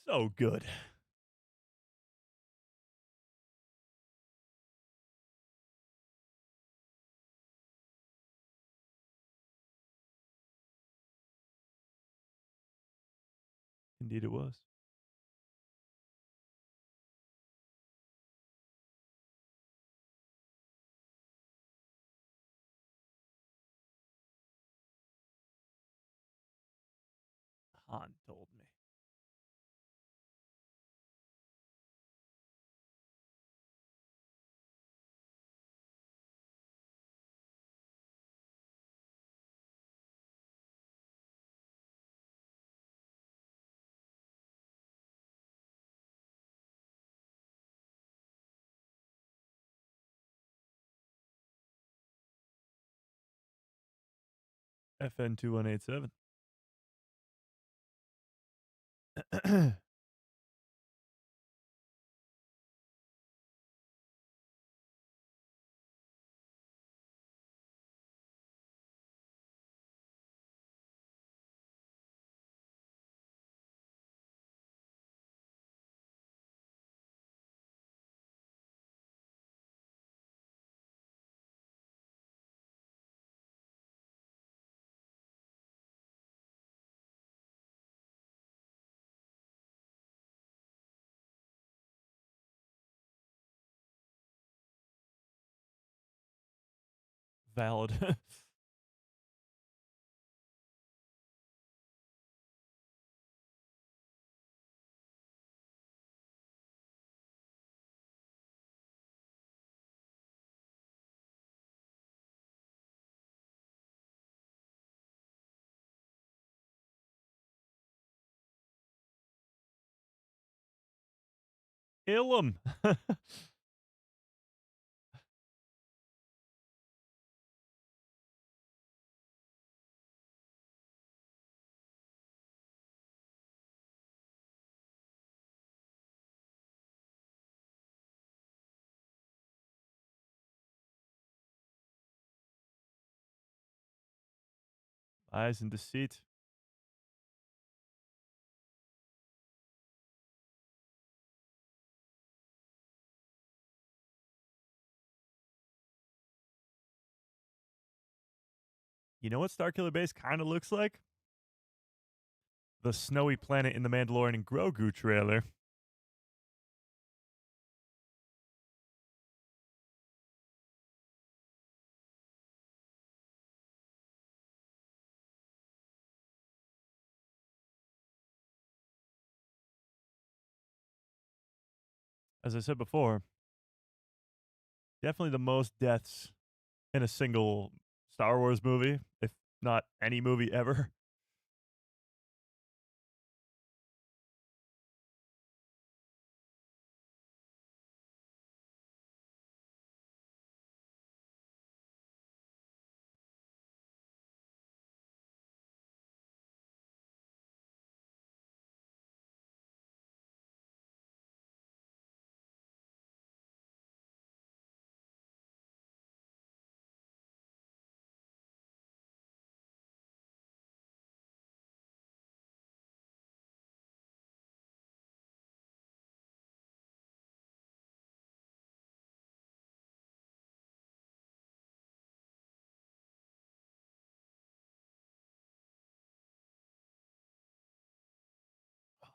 So good. Indeed, it was. Han told me. FN 2187. valid. Kill him. Lies and deceit. You know what Starkiller Base kind of looks like? The snowy planet in the Mandalorian Grogu trailer. As I said before, definitely the most deaths in a single Star Wars movie, if not any movie ever.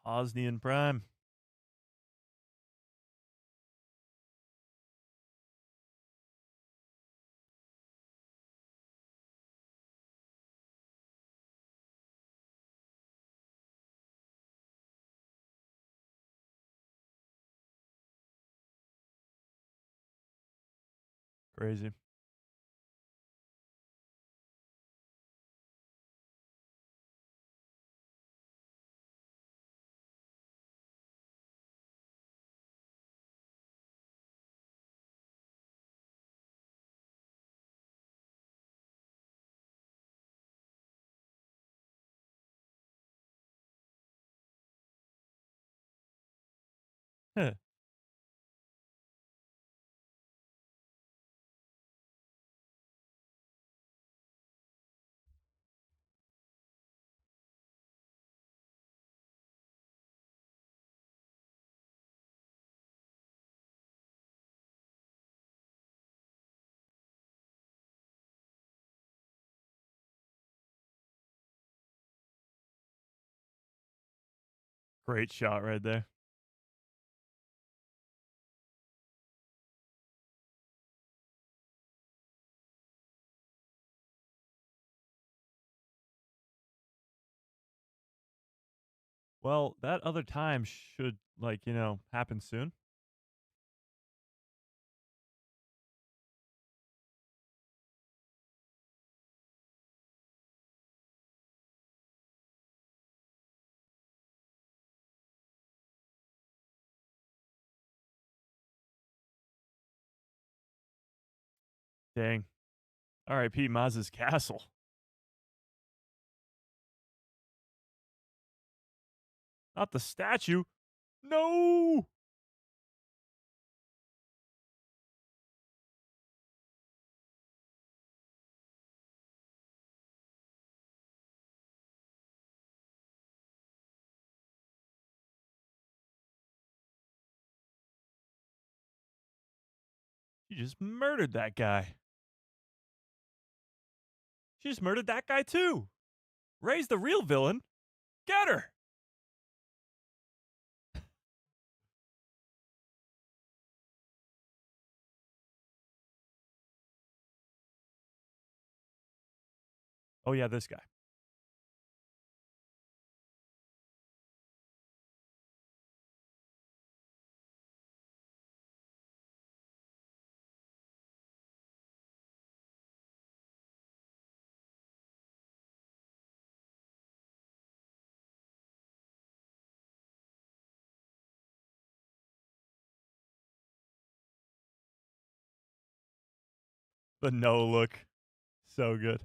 Osnian Prime. Crazy. Huh. Great shot right there. Well, that other time should, like, happen soon. Dang. R.I.P. Maz's castle. Not the statue. No! You just murdered that guy. She just murdered that guy too. Ray's the real villain. Get her. Oh yeah, this guy. The no look. So good.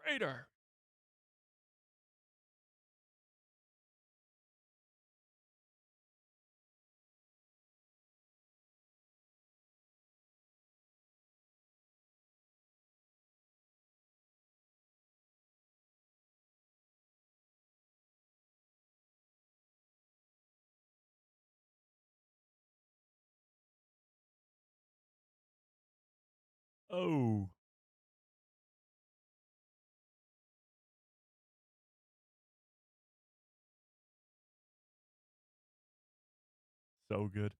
Traitor. Oh, so good.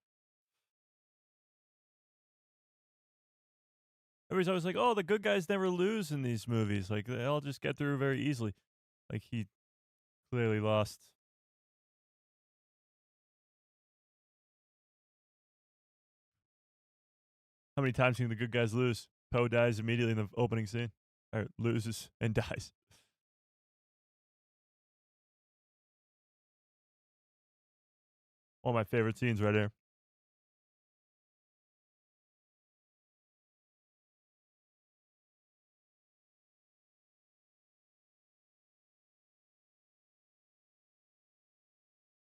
Everybody's always like, "Oh, the good guys never lose in these movies. Like they all just get through very easily." Like he clearly lost. How many times can the good guys lose? Poe dies immediately in the opening scene, or loses and dies. One of my favorite scenes right here.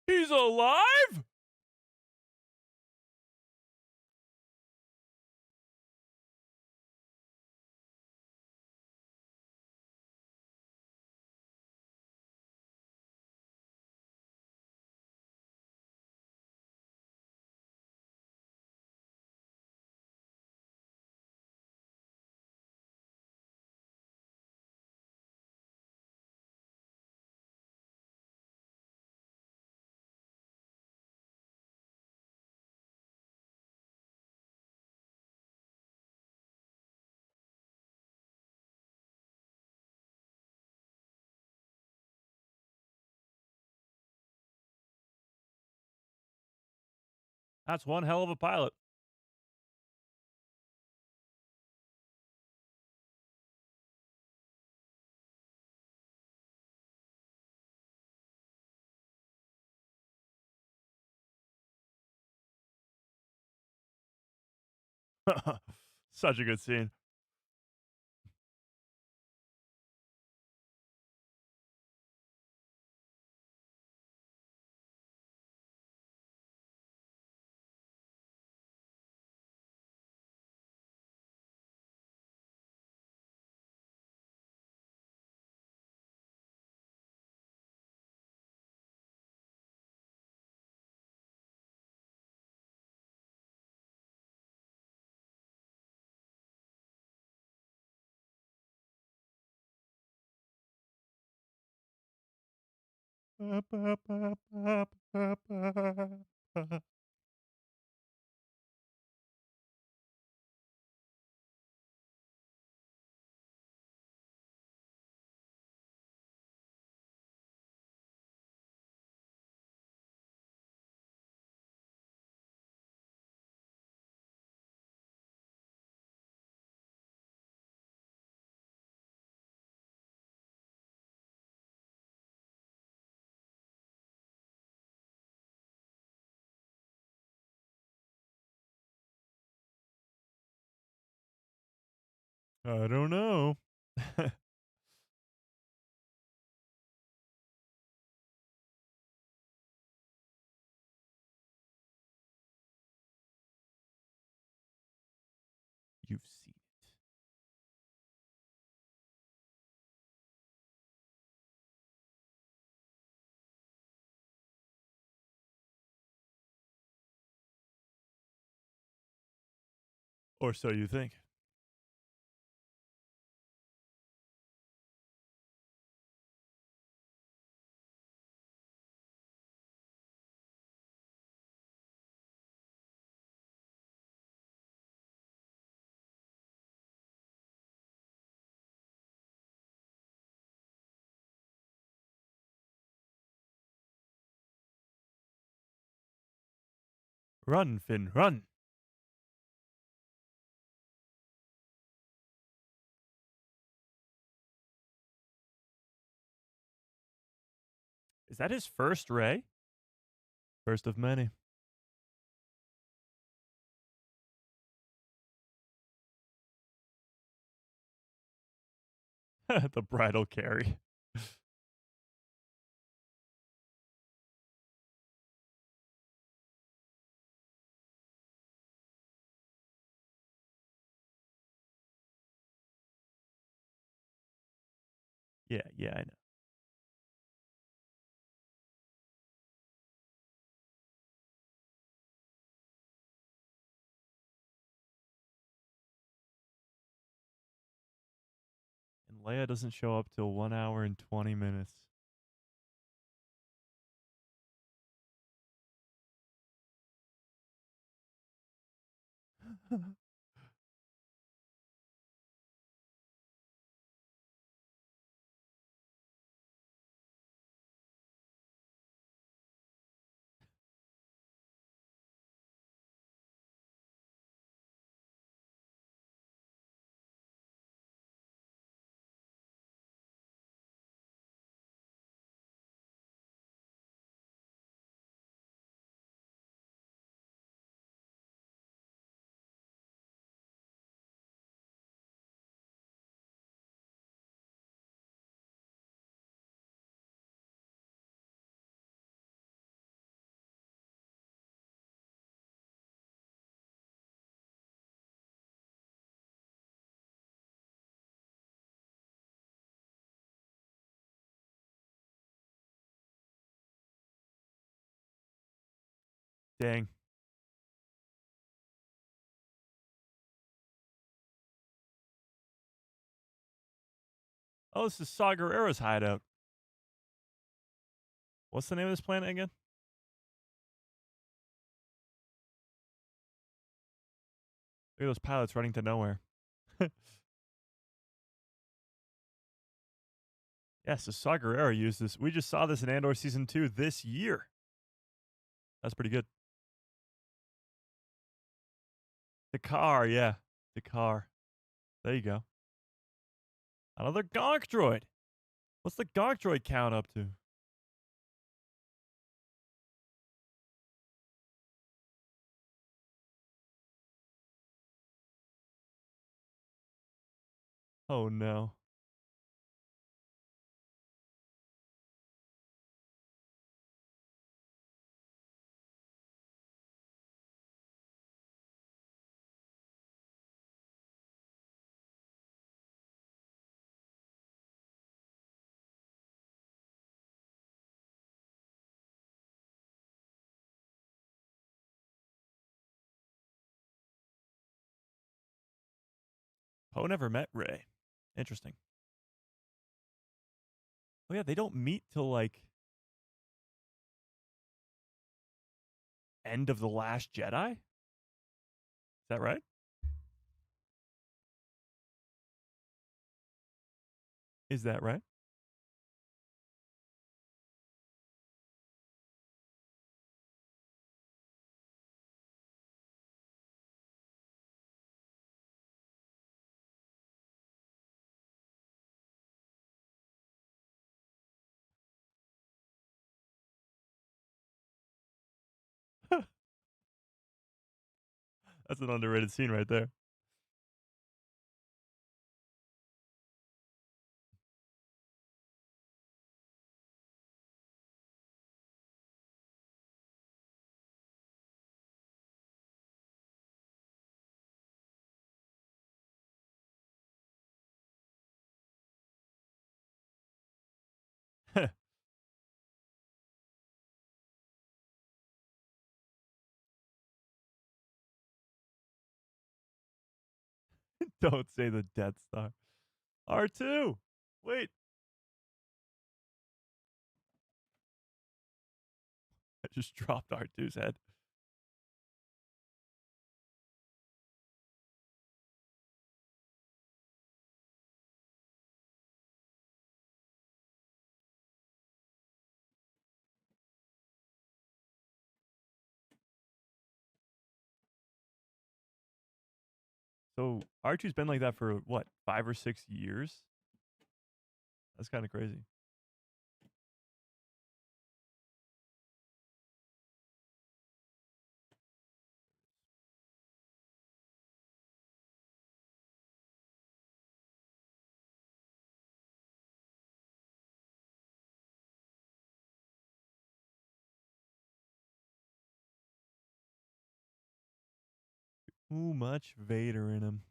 He's alive? That's one hell of a pilot. Such a good scene. I don't know. you've seen it. Or so you think. Run, Finn, run. Is that his first Ray? First of many. The bridal carry. Yeah, I know. And Leia doesn't show up till 1 hour and 20 minutes. Dang. Oh, this is Saw Gerrera's hideout. What's the name of this planet again? Look at those pilots running to nowhere. Yes, so Saw Gerrera used this. We just saw this in Andor Season 2 this year. That's pretty good. The car, yeah. The car. There you go. Another Gonk droid. What's the Gonk droid count up to? Oh no. Poe never met Rey. Interesting. Oh yeah, they don't meet till like end of the Last Jedi. Is that right? Is that right? That's an underrated scene right there. Don't say the Death Star. R2. Wait. I just dropped R2's head. So R2's been like that for what, 5 or 6 years? That's kind of crazy. Too much Vader in him.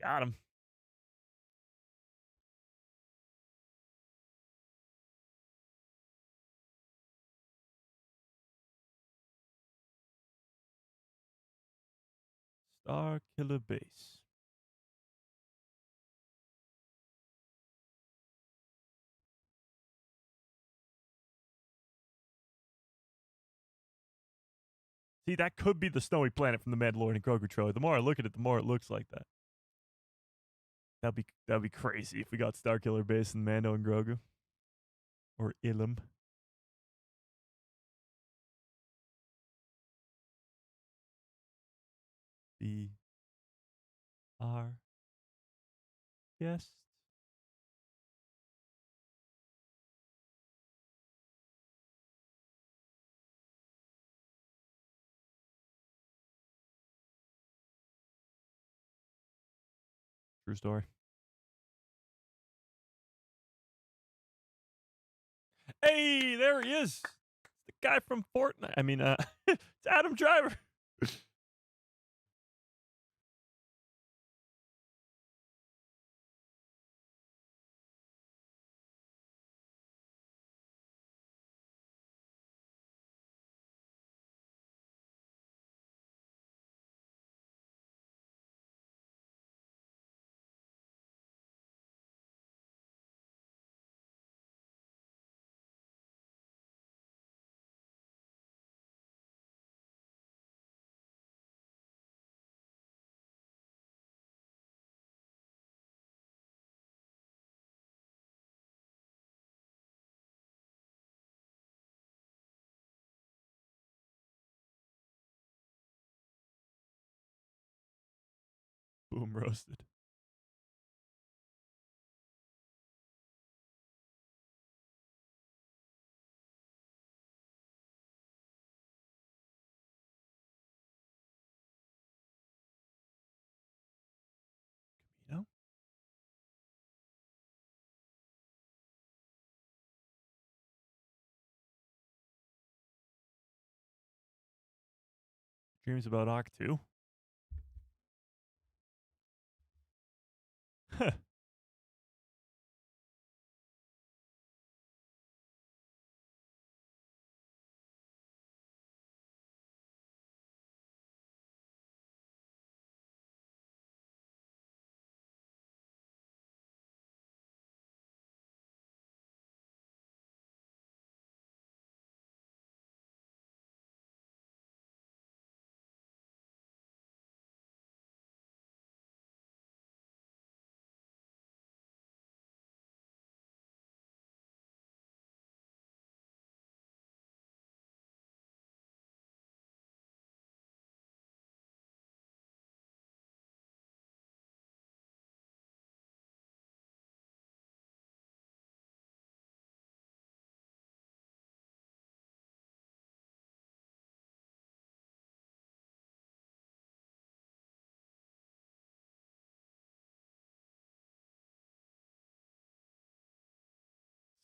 Got him. Star Killer Base. See, that could be the snowy planet from the Mandalorian and Grogu trailer. The more I look at it, the more it looks like that. That'd be crazy if we got Star Killer Base and Mando and Grogu. Or Ilum. Be our guest. True story. Hey, there he is. It's the guy from Fortnite. I mean, it's Adam Driver. Boom, roasted. You know? Dreams about Arc 2.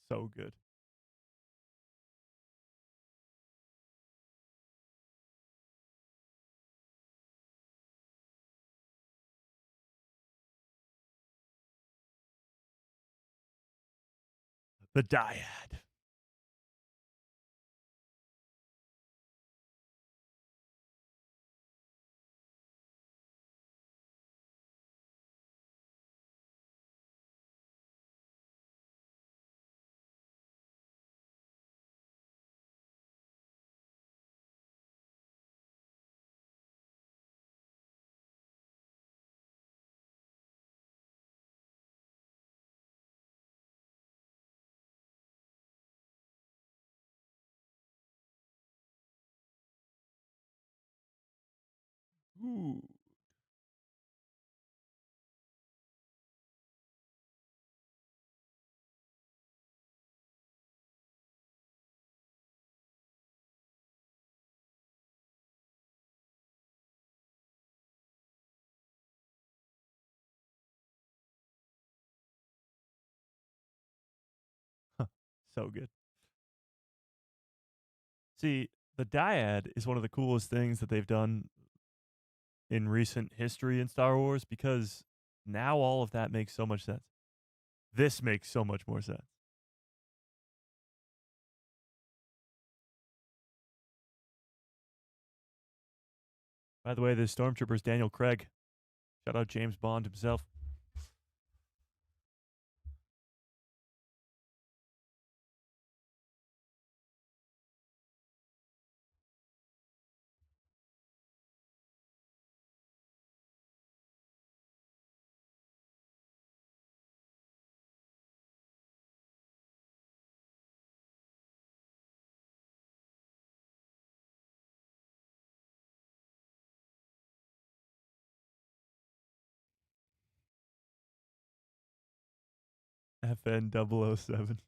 So good. The dyad. Ooh. So good. See, the dyad is one of the coolest things that they've done in recent history in Star Wars because now all of that makes so much sense. This makes so much more sense. By the way, the Stormtrooper's Daniel Craig. Shout out James Bond himself. FN 007.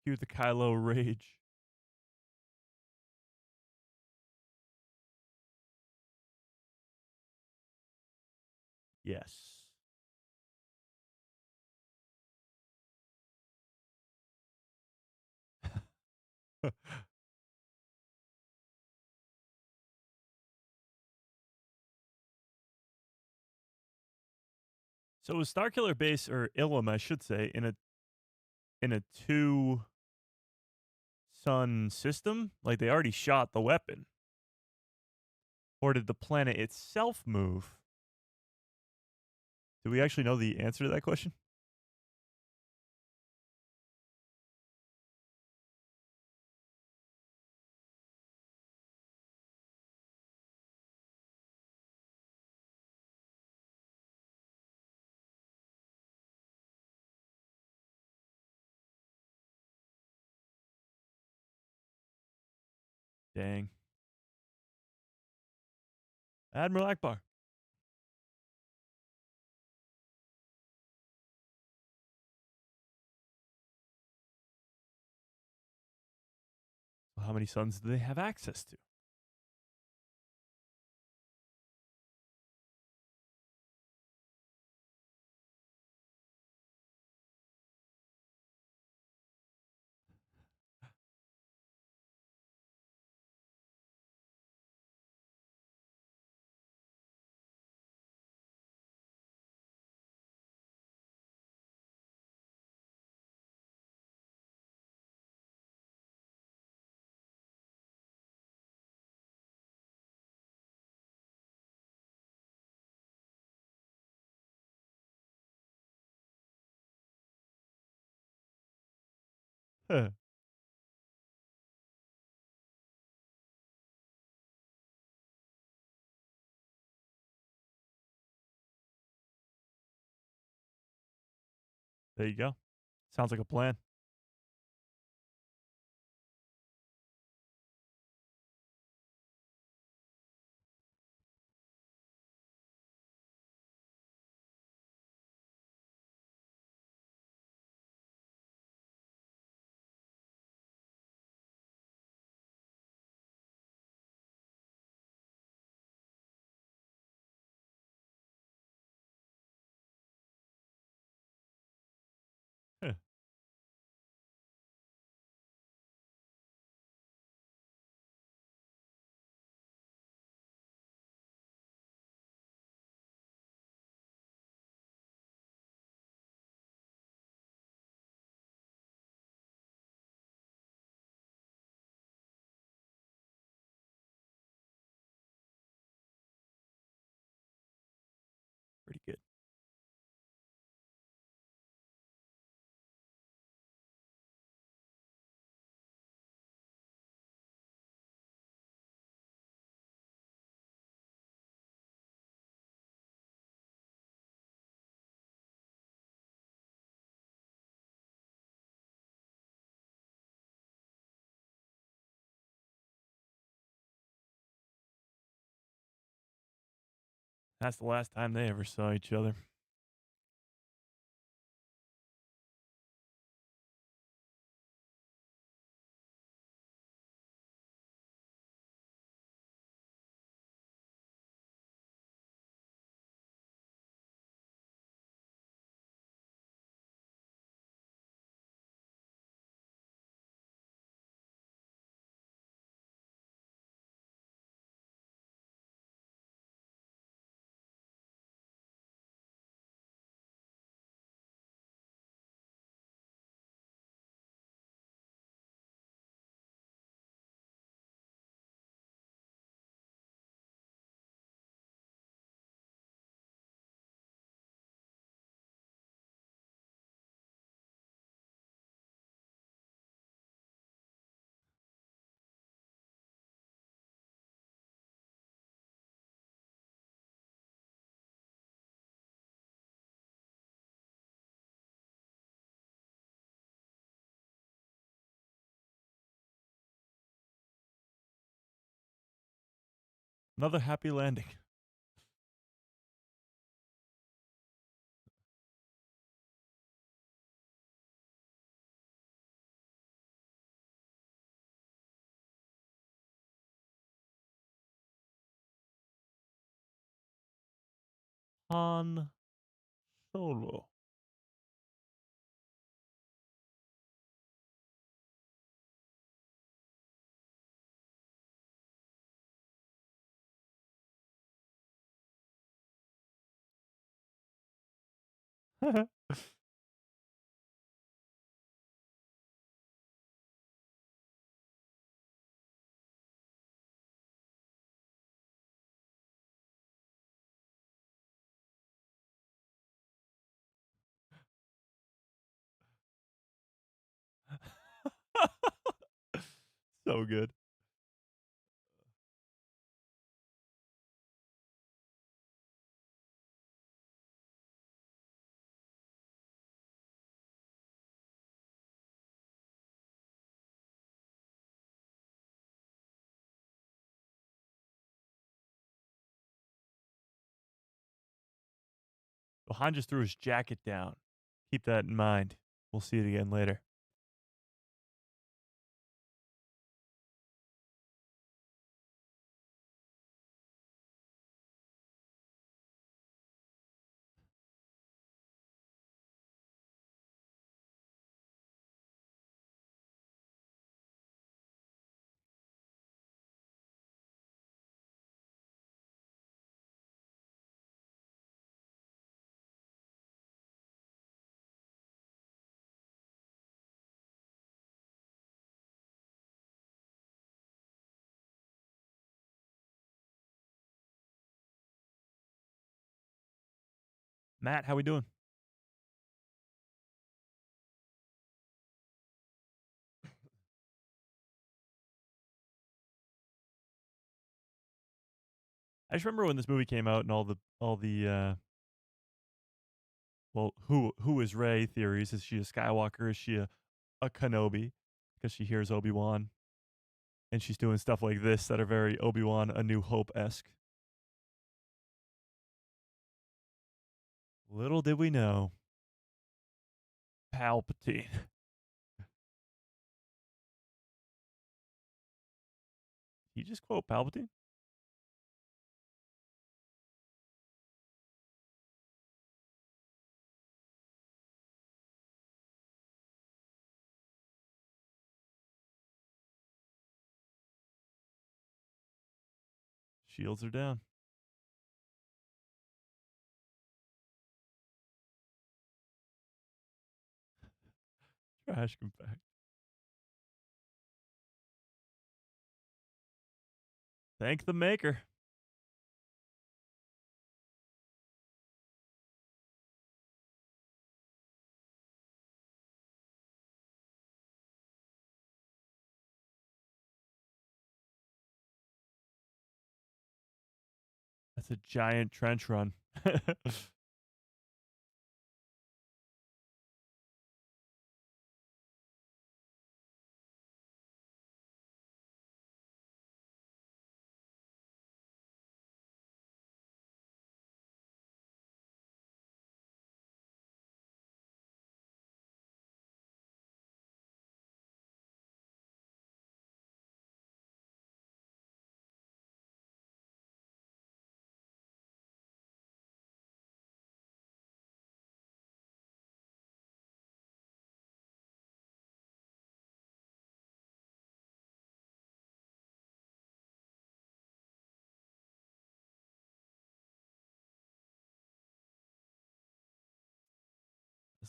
Cue the Kylo rage. Yes. So is Starkiller Base or Ilum, I should say, in a two sun system? Like they already shot the weapon. Or did the planet itself move? Do we actually know the answer to that question? Dang. Admiral Akbar. How many suns do they have access to? Huh. There you go. Sounds like a plan. That's the last time they ever saw each other. Another happy landing. Han Solo. So good. Well, Han just threw his jacket down. Keep that in mind. We'll see it again later. Matt, how we doing? I just remember when this movie came out and all the well, who is Rey theories. Is she a Skywalker? Is she a Kenobi? Because she hears Obi-Wan and she's doing stuff like this that are very Obi-Wan A New Hope-esque. Little did we know. Palpatine. He just quote Palpatine? Shields are down. Trash compact. Thank the maker. That's a giant trench run.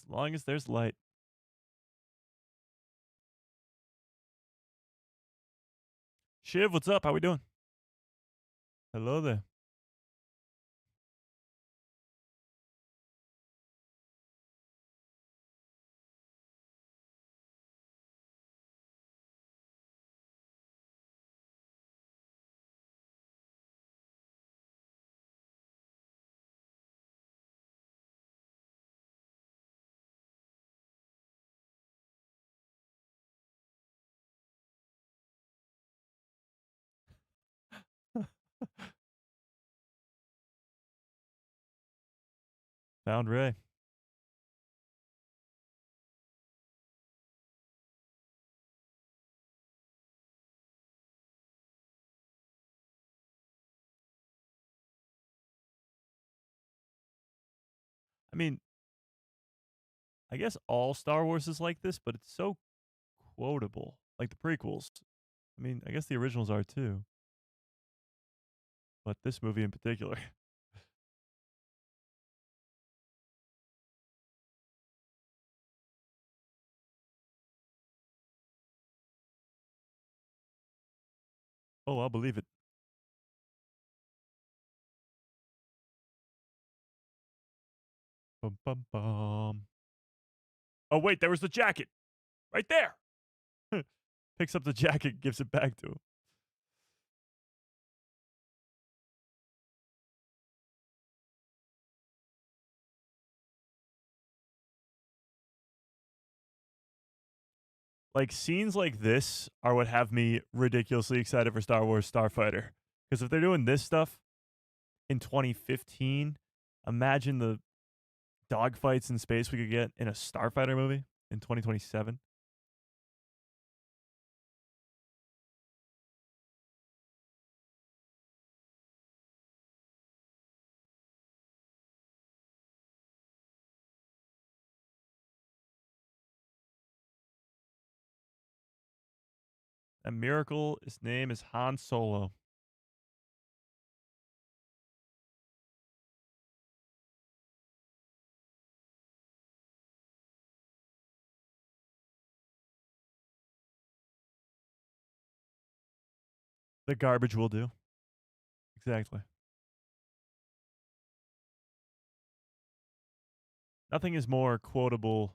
As long as there's light. Shiv, what's up? How we doing? Hello there. Found Ray. I mean, I guess all Star Wars is like this, but it's so quotable. Like the prequels. I mean, I guess the originals are too. But this movie in particular. Oh, I'll believe it. Bum, bum, bum. Oh, wait, there was the jacket. Right there. Picks up the jacket, gives it back to him. Like, scenes like this are what have me ridiculously excited for Star Wars Starfighter. Because if they're doing this stuff in 2015, imagine the dogfights in space we could get in a Starfighter movie in 2027. A miracle, his name is Han Solo. The garbage will do. Exactly. Nothing is more quotable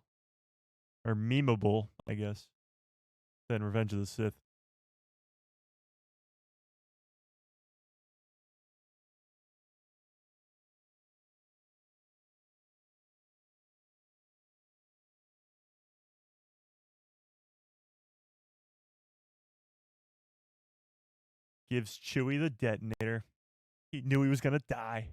or memeable, I guess, than Revenge of the Sith. Gives Chewie the detonator. He knew he was going to die.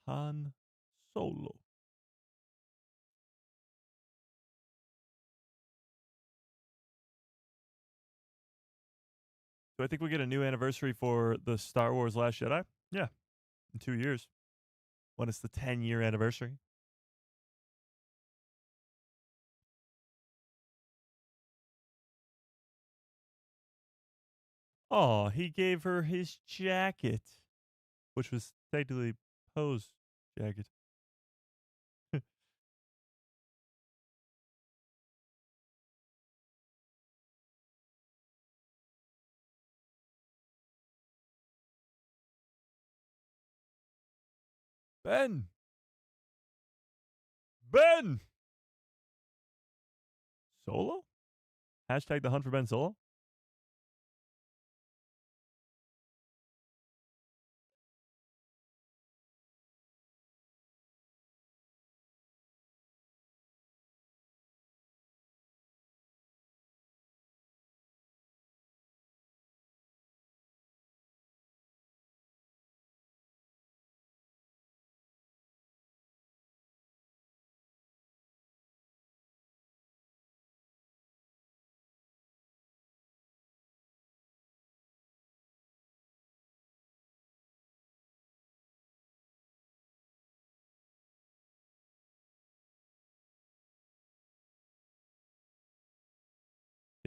Han Solo. Do I think we get a new anniversary for the Star Wars Last Jedi? Yeah, in 2 years. When it's the 10-year anniversary. Oh, he gave her his jacket, which was technically Poe's jacket. Ben! Ben! Solo? Hashtag the hunt for Ben Solo?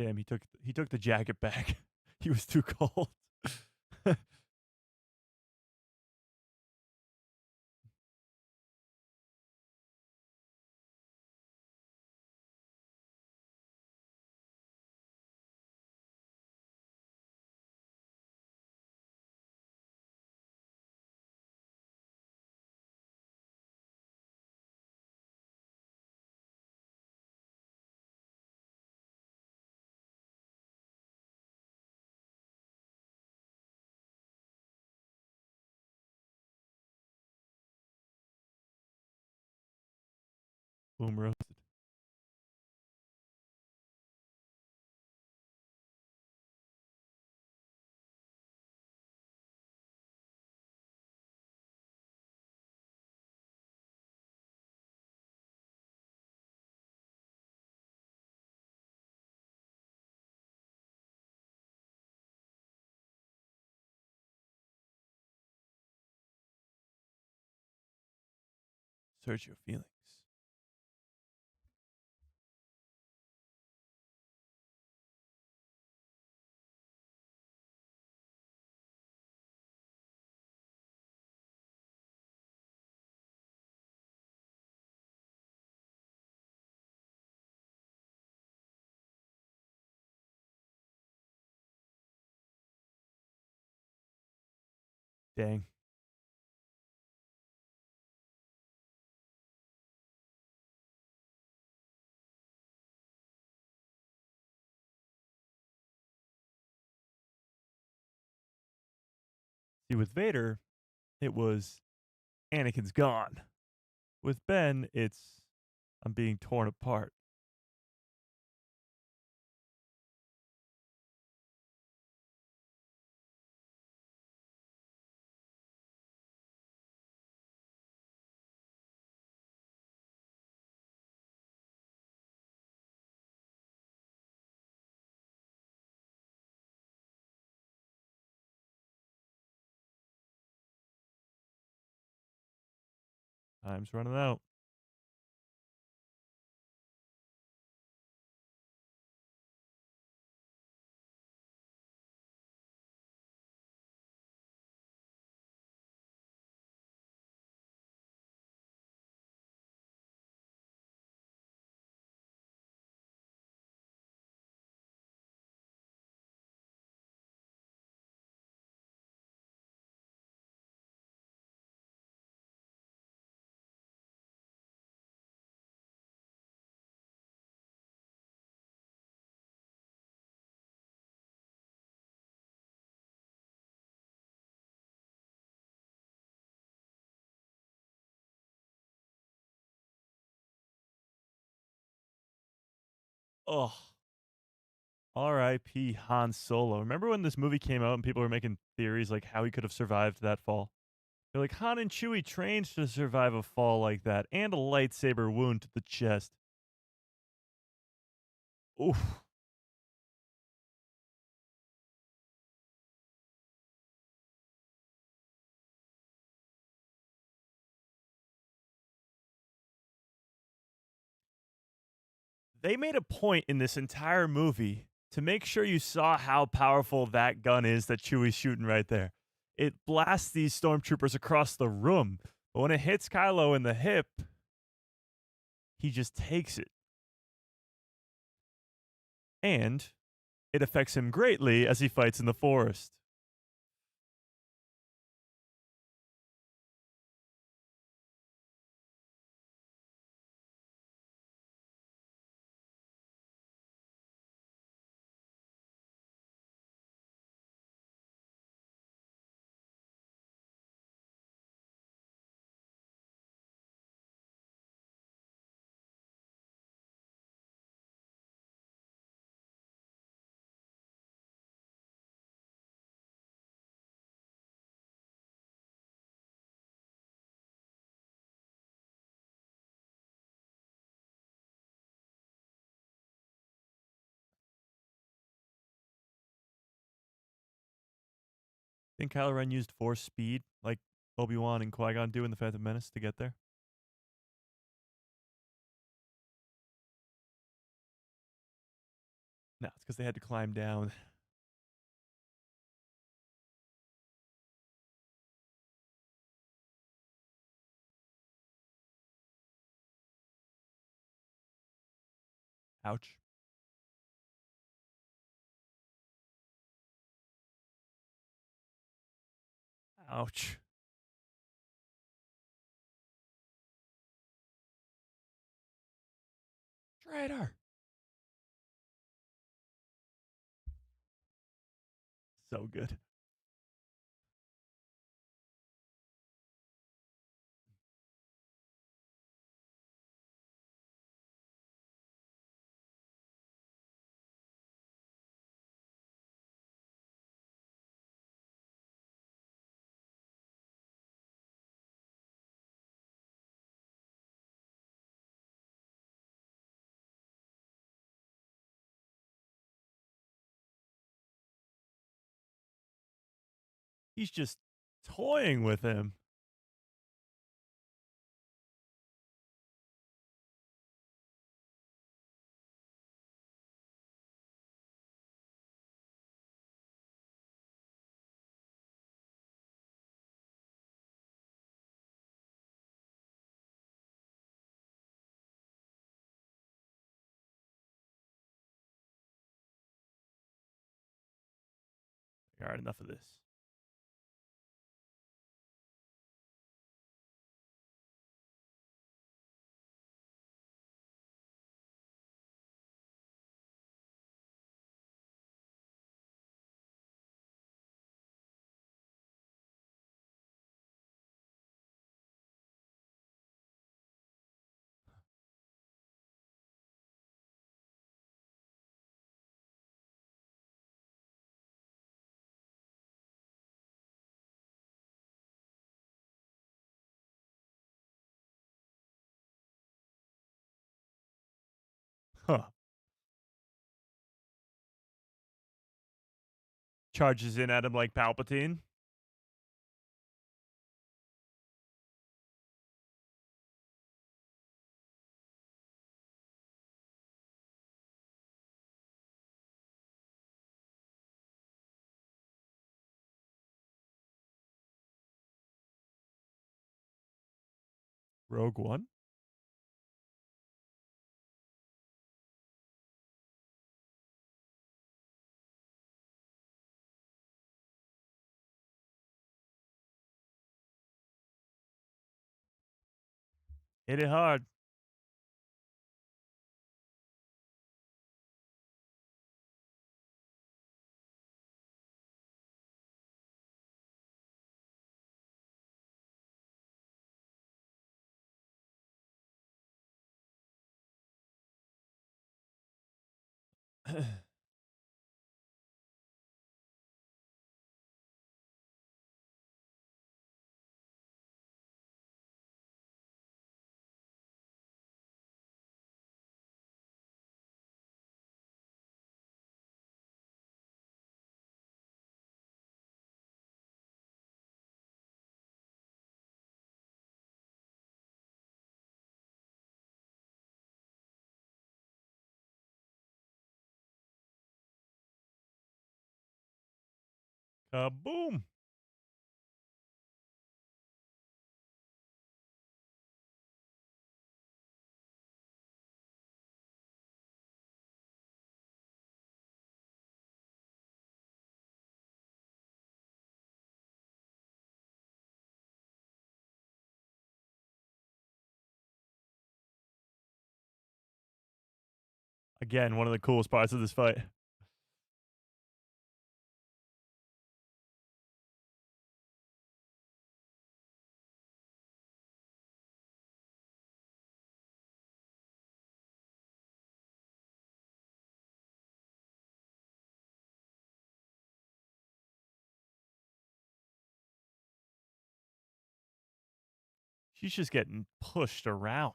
Damn, he took the jacket back. He was too cold. Boom roasted. Search your feelings. Dang. See, with Vader, it was Anakin's gone. With Ben, it's I'm being torn apart. Time's running out. Ugh. R.I.P. Han Solo. Remember when this movie came out and people were making theories like how he could have survived that fall? They're like, Han and Chewie trained to survive a fall like that and a lightsaber wound to the chest. Oof. They made a point in this entire movie to make sure you saw how powerful that gun is that Chewie's shooting right there. It blasts these stormtroopers across the room, but when it hits Kylo in the hip, he just takes it. And it affects him greatly as he fights in the forest. Think Kylo Ren used Force speed like Obi-Wan and Qui-Gon do in The Phantom Menace to get there? No, it's because they had to climb down. Ouch. Ouch. Traitor. So good. He's just toying with him. All right, enough of this. Huh. Charges in at him like Palpatine. Rogue One. Hit it hard. Kaboom. Again, one of the coolest parts of this fight. She's just getting pushed around.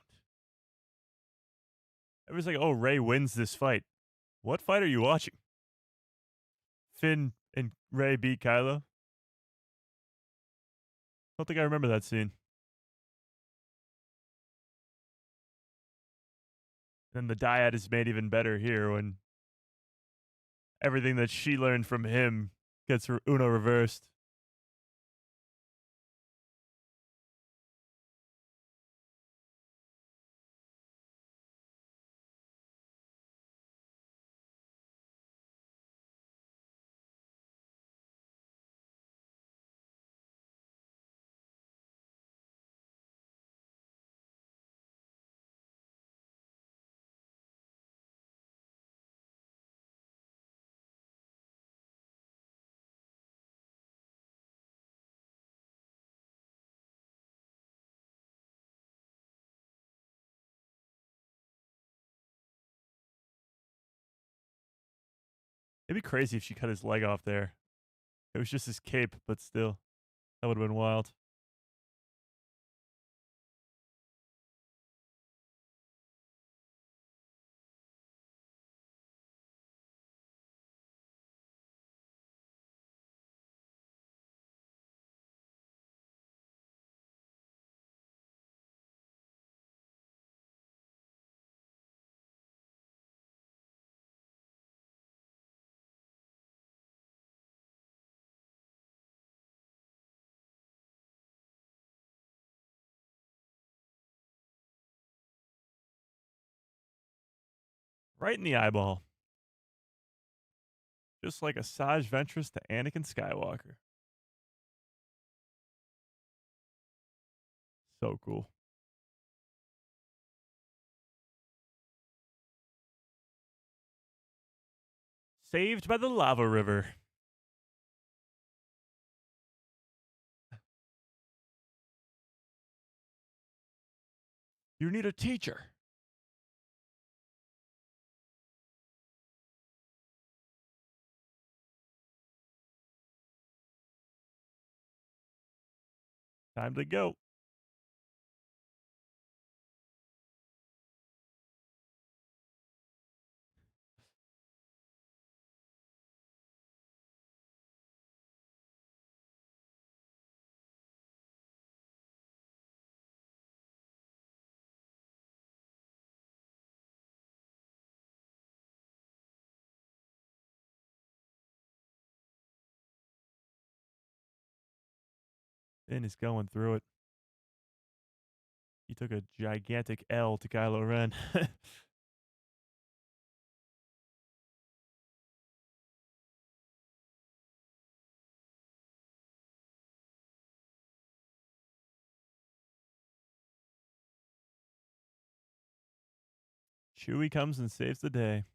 Everyone's like, oh, Rey wins this fight. What fight are you watching? Finn and Rey beat Kylo? I don't think I remember that scene. Then the dyad is made even better here when Everything that she learned from him gets her Uno reversed. It'd be crazy if she cut his leg off there. It was just his cape, but still, that would have been wild. Right in the eyeball. Just like a Saj Ventress to Anakin Skywalker. So cool. Saved by the lava river. You need a teacher. Time to go. Finn is going through it. He took a gigantic L to Kylo Ren. Chewie comes and saves the day.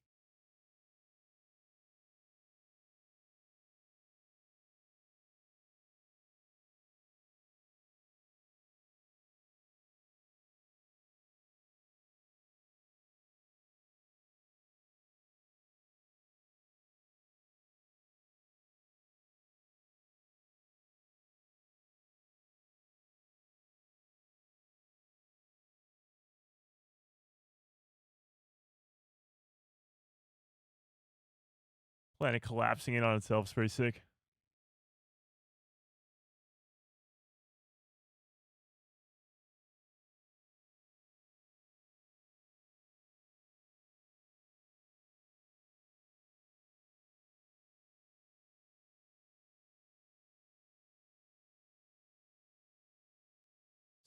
Planet collapsing in on itself is pretty sick.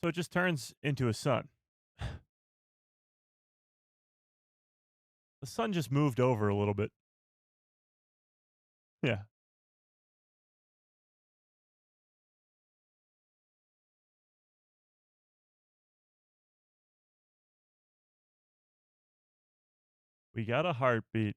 So it just turns into a sun. The sun just moved over a little bit. Yeah. We got a heartbeat.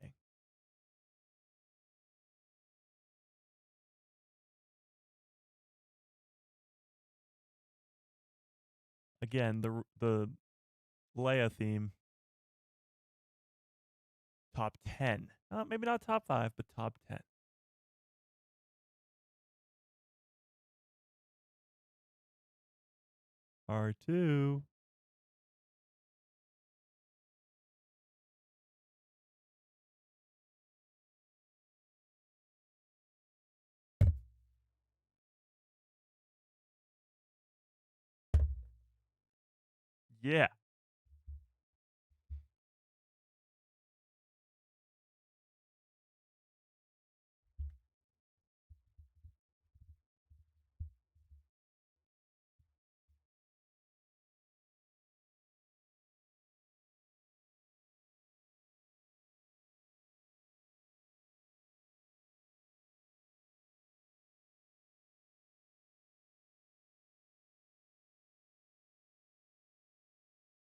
Dang. Again, the Leia theme, top 10. Maybe not top 5, but top 10. R2. Yeah.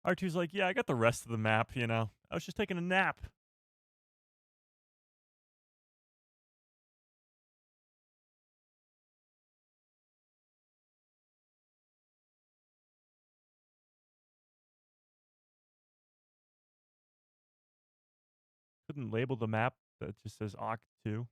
R2's like, yeah, I got the rest of the map, you know. I was just taking a nap. Couldn't label the map that just says Oct2.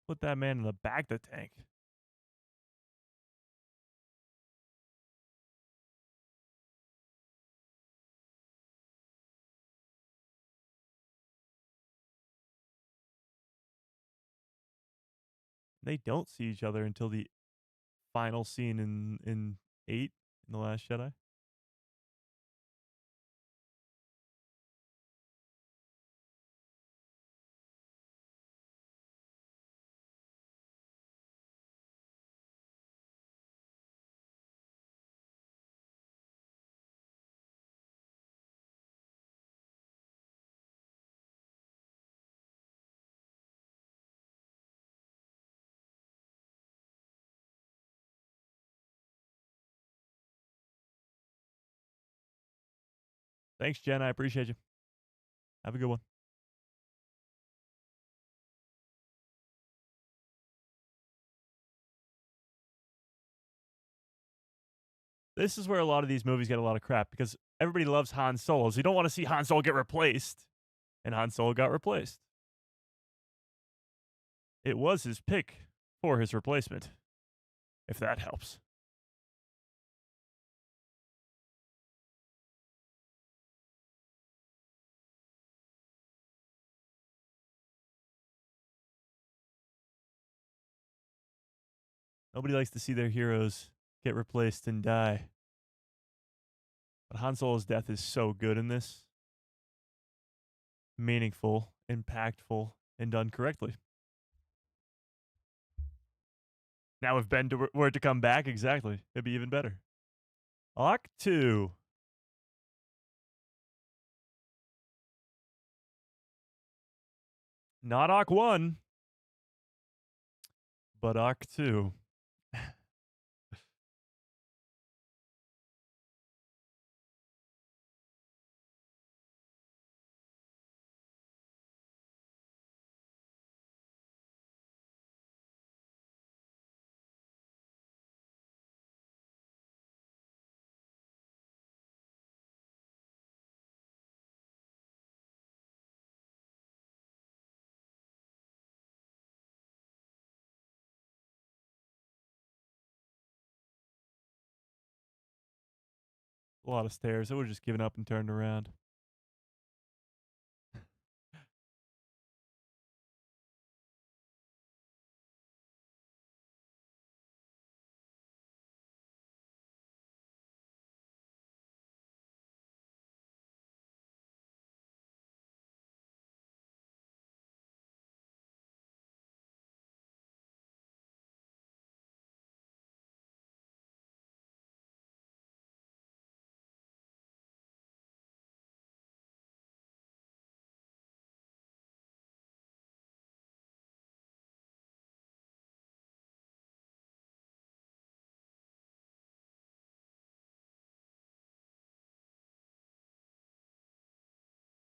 Put that man in the back of the tank. They don't see each other until the final scene in 8, in The Last Jedi. Thanks, Jen. I appreciate you. Have a good one. This is where a lot of these movies get a lot of crap because everybody loves Han Solo. So you don't want to see Han Solo get replaced. And Han Solo got replaced. It was his pick for his replacement, if that helps. Nobody likes to see their heroes get replaced and die. But Han Solo's death is so good in this. Meaningful, impactful, and done correctly. Now if Ben were to come back, exactly, it'd be even better. Oct2. Not Oct1, but Oct2. A lot of stairs. I would have just given up and turned around.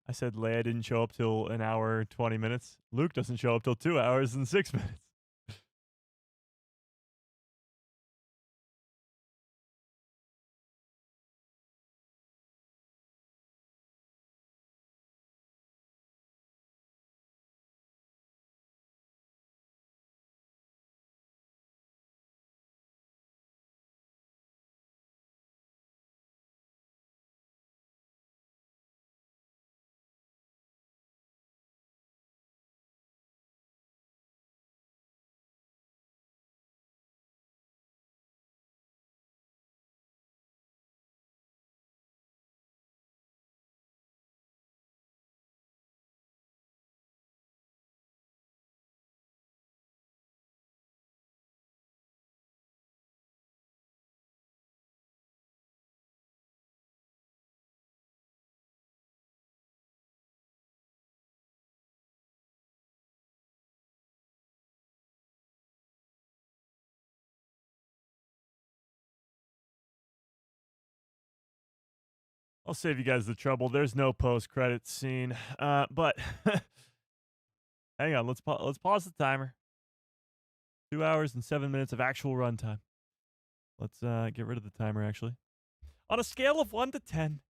I said Leia didn't show up till an hour, 20 minutes. Luke doesn't show up till 2 hours and 6 minutes. I'll save you guys the trouble. There's no post-credit scene. But hang on. Let's pause the timer. 2 hours and 7 minutes of actual runtime. Let's get rid of the timer, actually. On a scale of 1 to 10,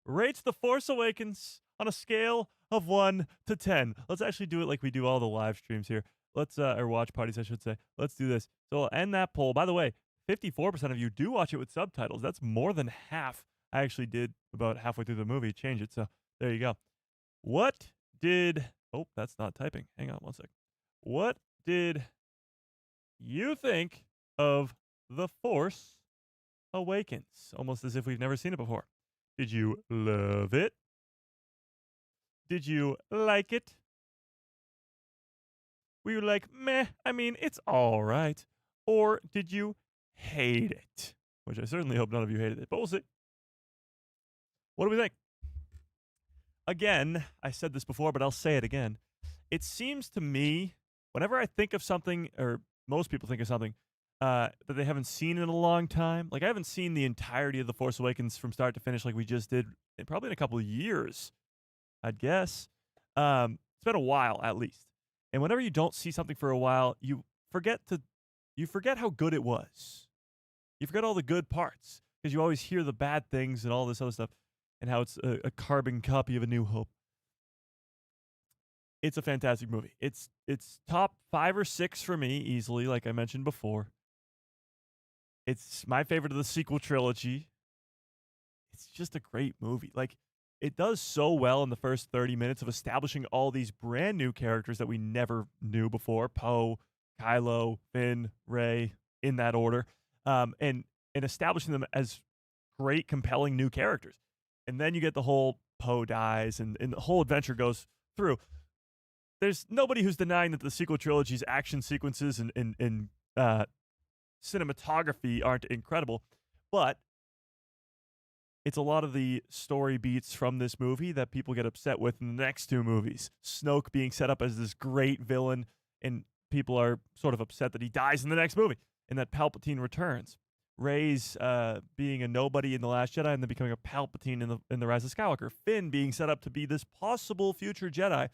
rates The Force Awakens on a scale of 1 to 10. Let's actually do it like we do all the live streams here. Let's, or watch parties, I should say. Let's do this. So I'll end that poll. By the way, 54% of you do watch it with subtitles. That's more than half. I actually did about halfway through the movie change it. So there you go. What did, oh, that's not typing. Hang on 1 sec. What did you think of The Force Awakens? Almost as if we've never seen it before. Did you love it? Did you like it? Were you like, meh, I mean, it's all right? Or did you hate it? Which I certainly hope none of you hated it, but we'll see. What do we think? Again, I said this before, but I'll say it again. It seems to me, whenever I think of something, or most people think of something, that they haven't seen in a long time. Like, I haven't seen the entirety of The Force Awakens from start to finish like we just did, probably in a couple of years, I'd guess. It's been a while, at least. And whenever you don't see something for a while, you forget how good it was. You forget all the good parts, because you always hear the bad things and all this other stuff, and how it's a carbon copy of A New Hope. It's a fantastic movie. It's top 5 or 6 for me, easily, like I mentioned before. It's my favorite of the sequel trilogy. It's just a great movie. Like, it does so well in the first 30 minutes of establishing all these brand new characters that we never knew before. Poe, Kylo, Finn, Rey, in that order. And establishing them as great, compelling new characters. And then you get the whole Poe dies and the whole adventure goes through. There's nobody who's denying that the sequel trilogy's action sequences and cinematography aren't incredible, but it's a lot of the story beats from this movie that people get upset with in the next 2 movies. Snoke being set up as this great villain, and people are sort of upset that he dies in the next movie and that Palpatine returns. Rey's being a nobody in The Last Jedi and then becoming a Palpatine in the Rise of Skywalker. Finn being set up to be this possible future Jedi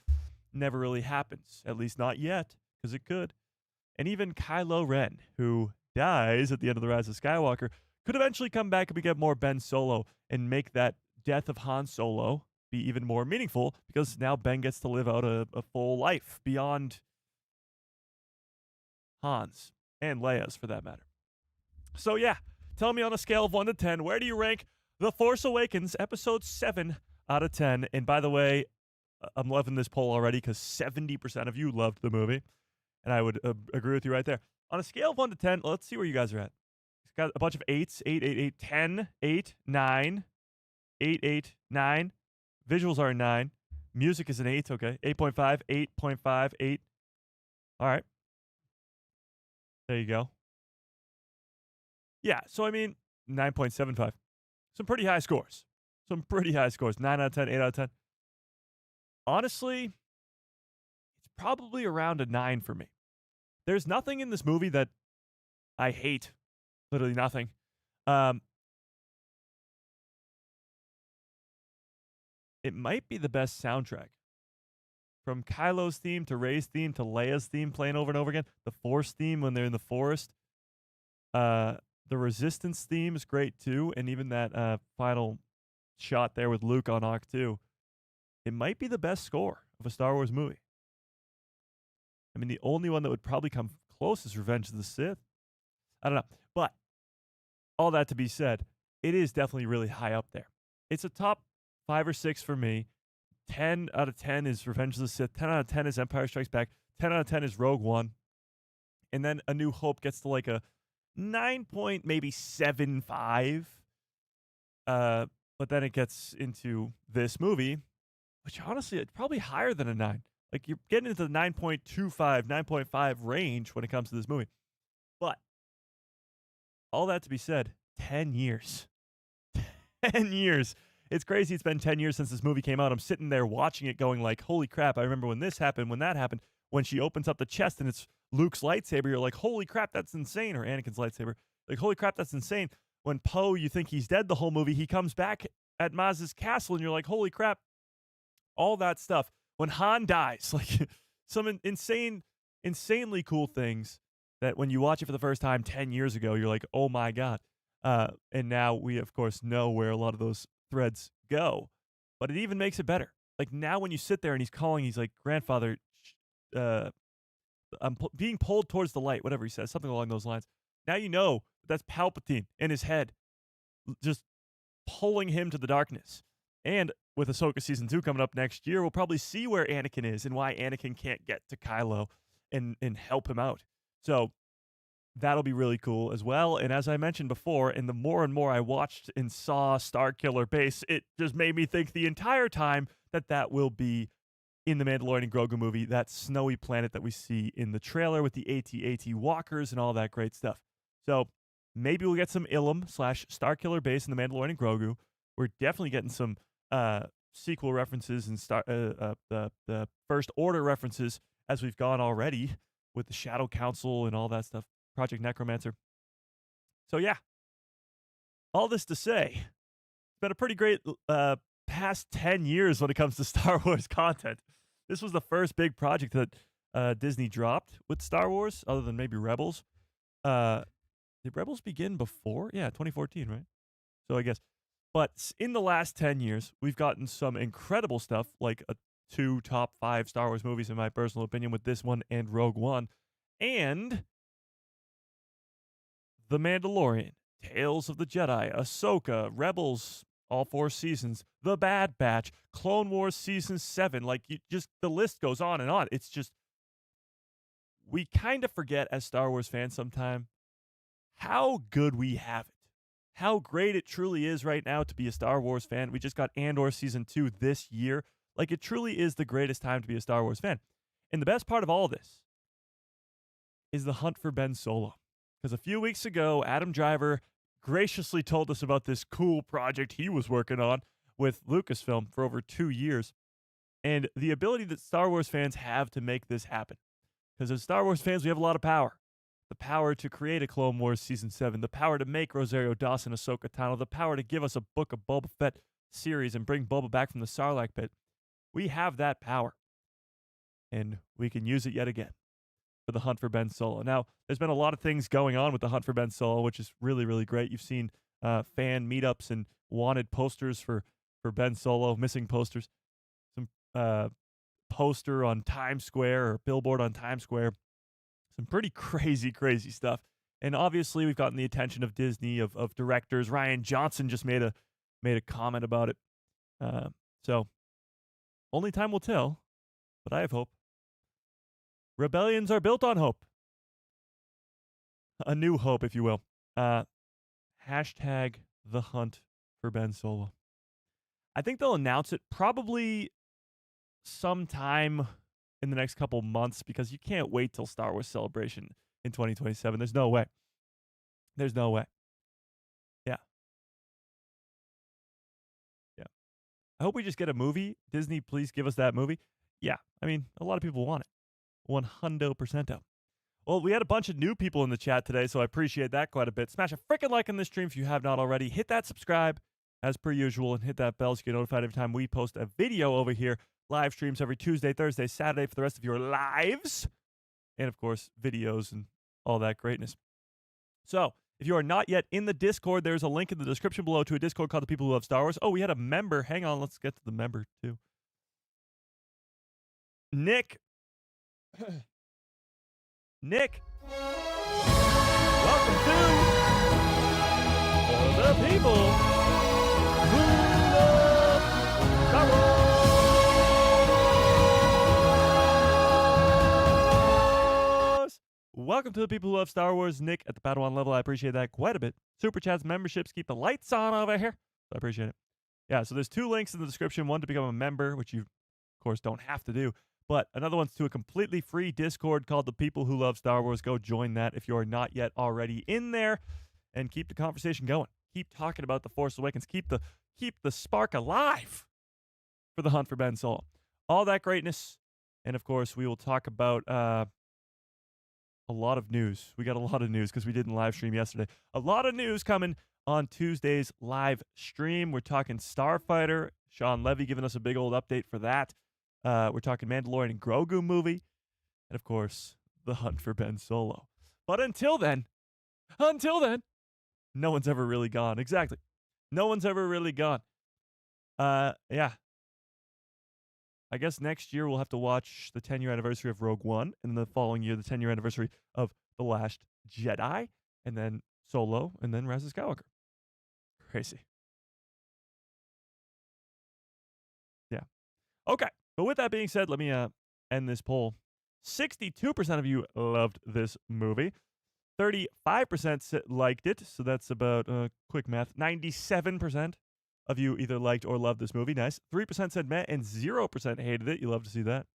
never really happens, at least not yet, because it could. And even Kylo Ren, who dies at the end of The Rise of Skywalker, could eventually come back and become more Ben Solo and make that death of Han Solo be even more meaningful, because now Ben gets to live out a full life beyond Han's and Leia's, for that matter. So yeah, tell me on a scale of 1 to 10, where do you rank The Force Awakens Episode 7 out of 10? And by the way, I'm loving this poll already because 70% of you loved the movie, and I would agree with you right there. On a scale of 1 to 10, let's see where you guys are at. It's got a bunch of 8s, 8, 8, 8, 10, 8, 9, 8, 8, 9. Visuals are a 9. Music is an 8, okay. 8.5, 8.5, 8. All right. There you go. Yeah, so I mean, 9.75. Some pretty high scores. 9 out of 10, 8 out of 10. Honestly, it's probably around a 9 for me. There's nothing in this movie that I hate. Literally nothing. It might be the best soundtrack. From Kylo's theme to Rey's theme to Leia's theme playing over and over again. The Force theme when they're in the forest. The Resistance theme is great too. And even that final shot there with Luke on Arc 2. It might be the best score of a Star Wars movie. I mean, the only one that would probably come close is Revenge of the Sith. I don't know. But all that to be said, it is definitely really high up there. It's a top 5 or 6 for me. 10 out of 10 is Revenge of the Sith. 10 out of 10 is Empire Strikes Back. 10 out of 10 is Rogue One. And then A New Hope gets to like a 9.75. But then it gets into this movie, which honestly, it's probably higher than a 9. Like, you're getting into the 9.25, 9.5 range when it comes to this movie. But all that to be said, 10 years. 10 years. It's crazy it's been 10 years since this movie came out. I'm sitting there watching it going like, holy crap, I remember when this happened, when that happened. When she opens up the chest and it's Luke's lightsaber, you're like, holy crap, that's insane. Or Anakin's lightsaber. Like, holy crap, that's insane. When Poe, you think he's dead the whole movie, he comes back at Maz's castle, and you're like, holy crap, all that stuff. When Han dies, like some insanely cool things that when you watch it for the first time 10 years ago, you're like, oh my God. And now we, of course, know where a lot of those threads go. But it even makes it better. Like now when you sit there and he's like, grandfather, I'm being pulled towards the light, whatever he says, something along those lines. Now you know that's Palpatine in his head, just pulling him to the darkness. And with Ahsoka Season 2 coming up next year, we'll probably see where Anakin is and why Anakin can't get to Kylo and help him out. So that'll be really cool as well. And as I mentioned before, and the more and more I watched and saw Starkiller Base, it just made me think the entire time that will be in the Mandalorian and Grogu movie, that snowy planet that we see in the trailer with the AT-AT walkers and all that great stuff. So maybe we'll get some Ilum / Starkiller Base in the Mandalorian and Grogu. We're definitely getting some sequel references and the First Order references as we've gone already with the Shadow Council and all that stuff, Project Necromancer. So yeah, all this to say, it's been a pretty great past 10 years when it comes to Star Wars content. This was the first big project that Disney dropped with Star Wars, other than maybe Rebels. Did Rebels begin before? Yeah, 2014, right? So I guess. But in the last 10 years, we've gotten some incredible stuff, like 2 top 5 Star Wars movies, in my personal opinion, with this one and Rogue One. And The Mandalorian, Tales of the Jedi, Ahsoka, Rebels, all 4 seasons, The Bad Batch, Clone Wars Season 7. Like, the list goes on and on. It's just, we kind of forget as Star Wars fans sometimes how good we have it. How great it truly is right now to be a Star Wars fan. We just got Andor Season 2 this year. Like, it truly is the greatest time to be a Star Wars fan. And the best part of all this is the hunt for Ben Solo. Because a few weeks ago, Adam Driver graciously told us about this cool project he was working on with Lucasfilm for over 2 years. And the ability that Star Wars fans have to make this happen. Because as Star Wars fans, we have a lot of power. The power to create a Clone Wars Season 7, the power to make Rosario Dawson Ahsoka Tano, the power to give us a Book of Boba Fett series and bring Boba back from the Sarlacc pit. We have that power. And we can use it yet again for the hunt for Ben Solo. Now, there's been a lot of things going on with the hunt for Ben Solo, which is really, really great. You've seen fan meetups and wanted posters for Ben Solo, missing posters. Some poster on Times Square or billboard on Times Square. Some pretty crazy stuff. And obviously, we've gotten the attention of Disney, of directors. Rian Johnson just made a comment about it. So, only time will tell, but I have hope. Rebellions are built on hope. A new hope, if you will. Hashtag the hunt for Ben Solo. I think they'll announce it probably sometime in the next couple months, because you can't wait till Star Wars Celebration in 2027. There's no way. There's no way. Yeah. Yeah. I hope we just get a movie. Disney, please give us that movie. Yeah. I mean, a lot of people want it. 100%. Well, we had a bunch of new people in the chat today, so I appreciate that quite a bit. Smash a freaking like on this stream if you have not already. Hit that subscribe as per usual and hit that bell so you get notified every time we post a video over here. Live streams every Tuesday, Thursday, Saturday for the rest of your lives. And, of course, videos and all that greatness. So, if you are not yet in the Discord, there's a link in the description below to a Discord called The People Who Love Star Wars. Oh, we had a member. Hang on, let's get to the member, too. Nick. Nick. Welcome to The People Who Love Star Wars. Welcome to The People Who Love Star Wars. Nick at the Padawan level. I appreciate that quite a bit. Super chats, memberships, keep the lights on over here. I appreciate it. Yeah, so there's 2 links in the description. One to become a member, which you, of course, don't have to do. But another one's to a completely free Discord called The People Who Love Star Wars. Go join that if you are not yet already in there. And keep the conversation going. Keep talking about The Force Awakens. Keep the spark alive for the hunt for Ben Solo. All that greatness. And, of course, we will talk about... a lot of news. We got a lot of news because we didn't live stream yesterday. A lot of news coming on Tuesday's live stream. We're talking Starfighter. Sean Levy giving us a big old update for that. We're talking Mandalorian and Grogu movie. And of course, the hunt for Ben Solo. But until then, no one's ever really gone. Exactly. No one's ever really gone. Yeah. I guess next year we'll have to watch the 10-year anniversary of Rogue One, and the following year the 10-year anniversary of The Last Jedi, and then Solo, and then Rise of Skywalker. Crazy. Yeah. Okay. But with that being said, let me end this poll. 62% of you loved this movie. 35% liked it, so that's about quick math. 97% of you either liked or loved this movie. Nice. 3% said meh, and 0% hated it. You love to see that.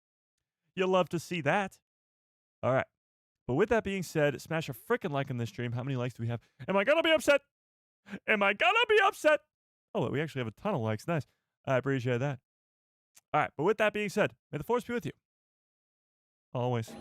You love to see that. All right. But with that being said, smash a freaking like on this stream. How many likes do we have? Am I going to be upset? Am I going to be upset? Oh, we actually have a ton of likes. Nice. I appreciate that. All right. But with that being said, may the force be with you. Always.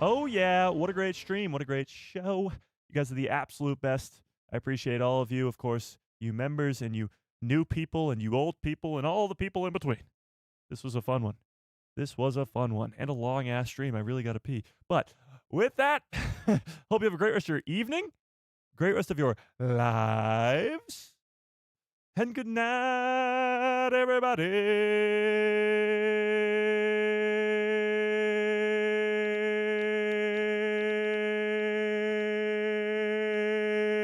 Oh, yeah. What a great stream. What a great show. You guys are the absolute best. I appreciate all of you, of course, you members and you new people and you old people and all the people in between. This was a fun one. This was a fun one and a long-ass stream. I really got to pee. But with that, hope you have a great rest of your evening, great rest of your lives, and good night, everybody.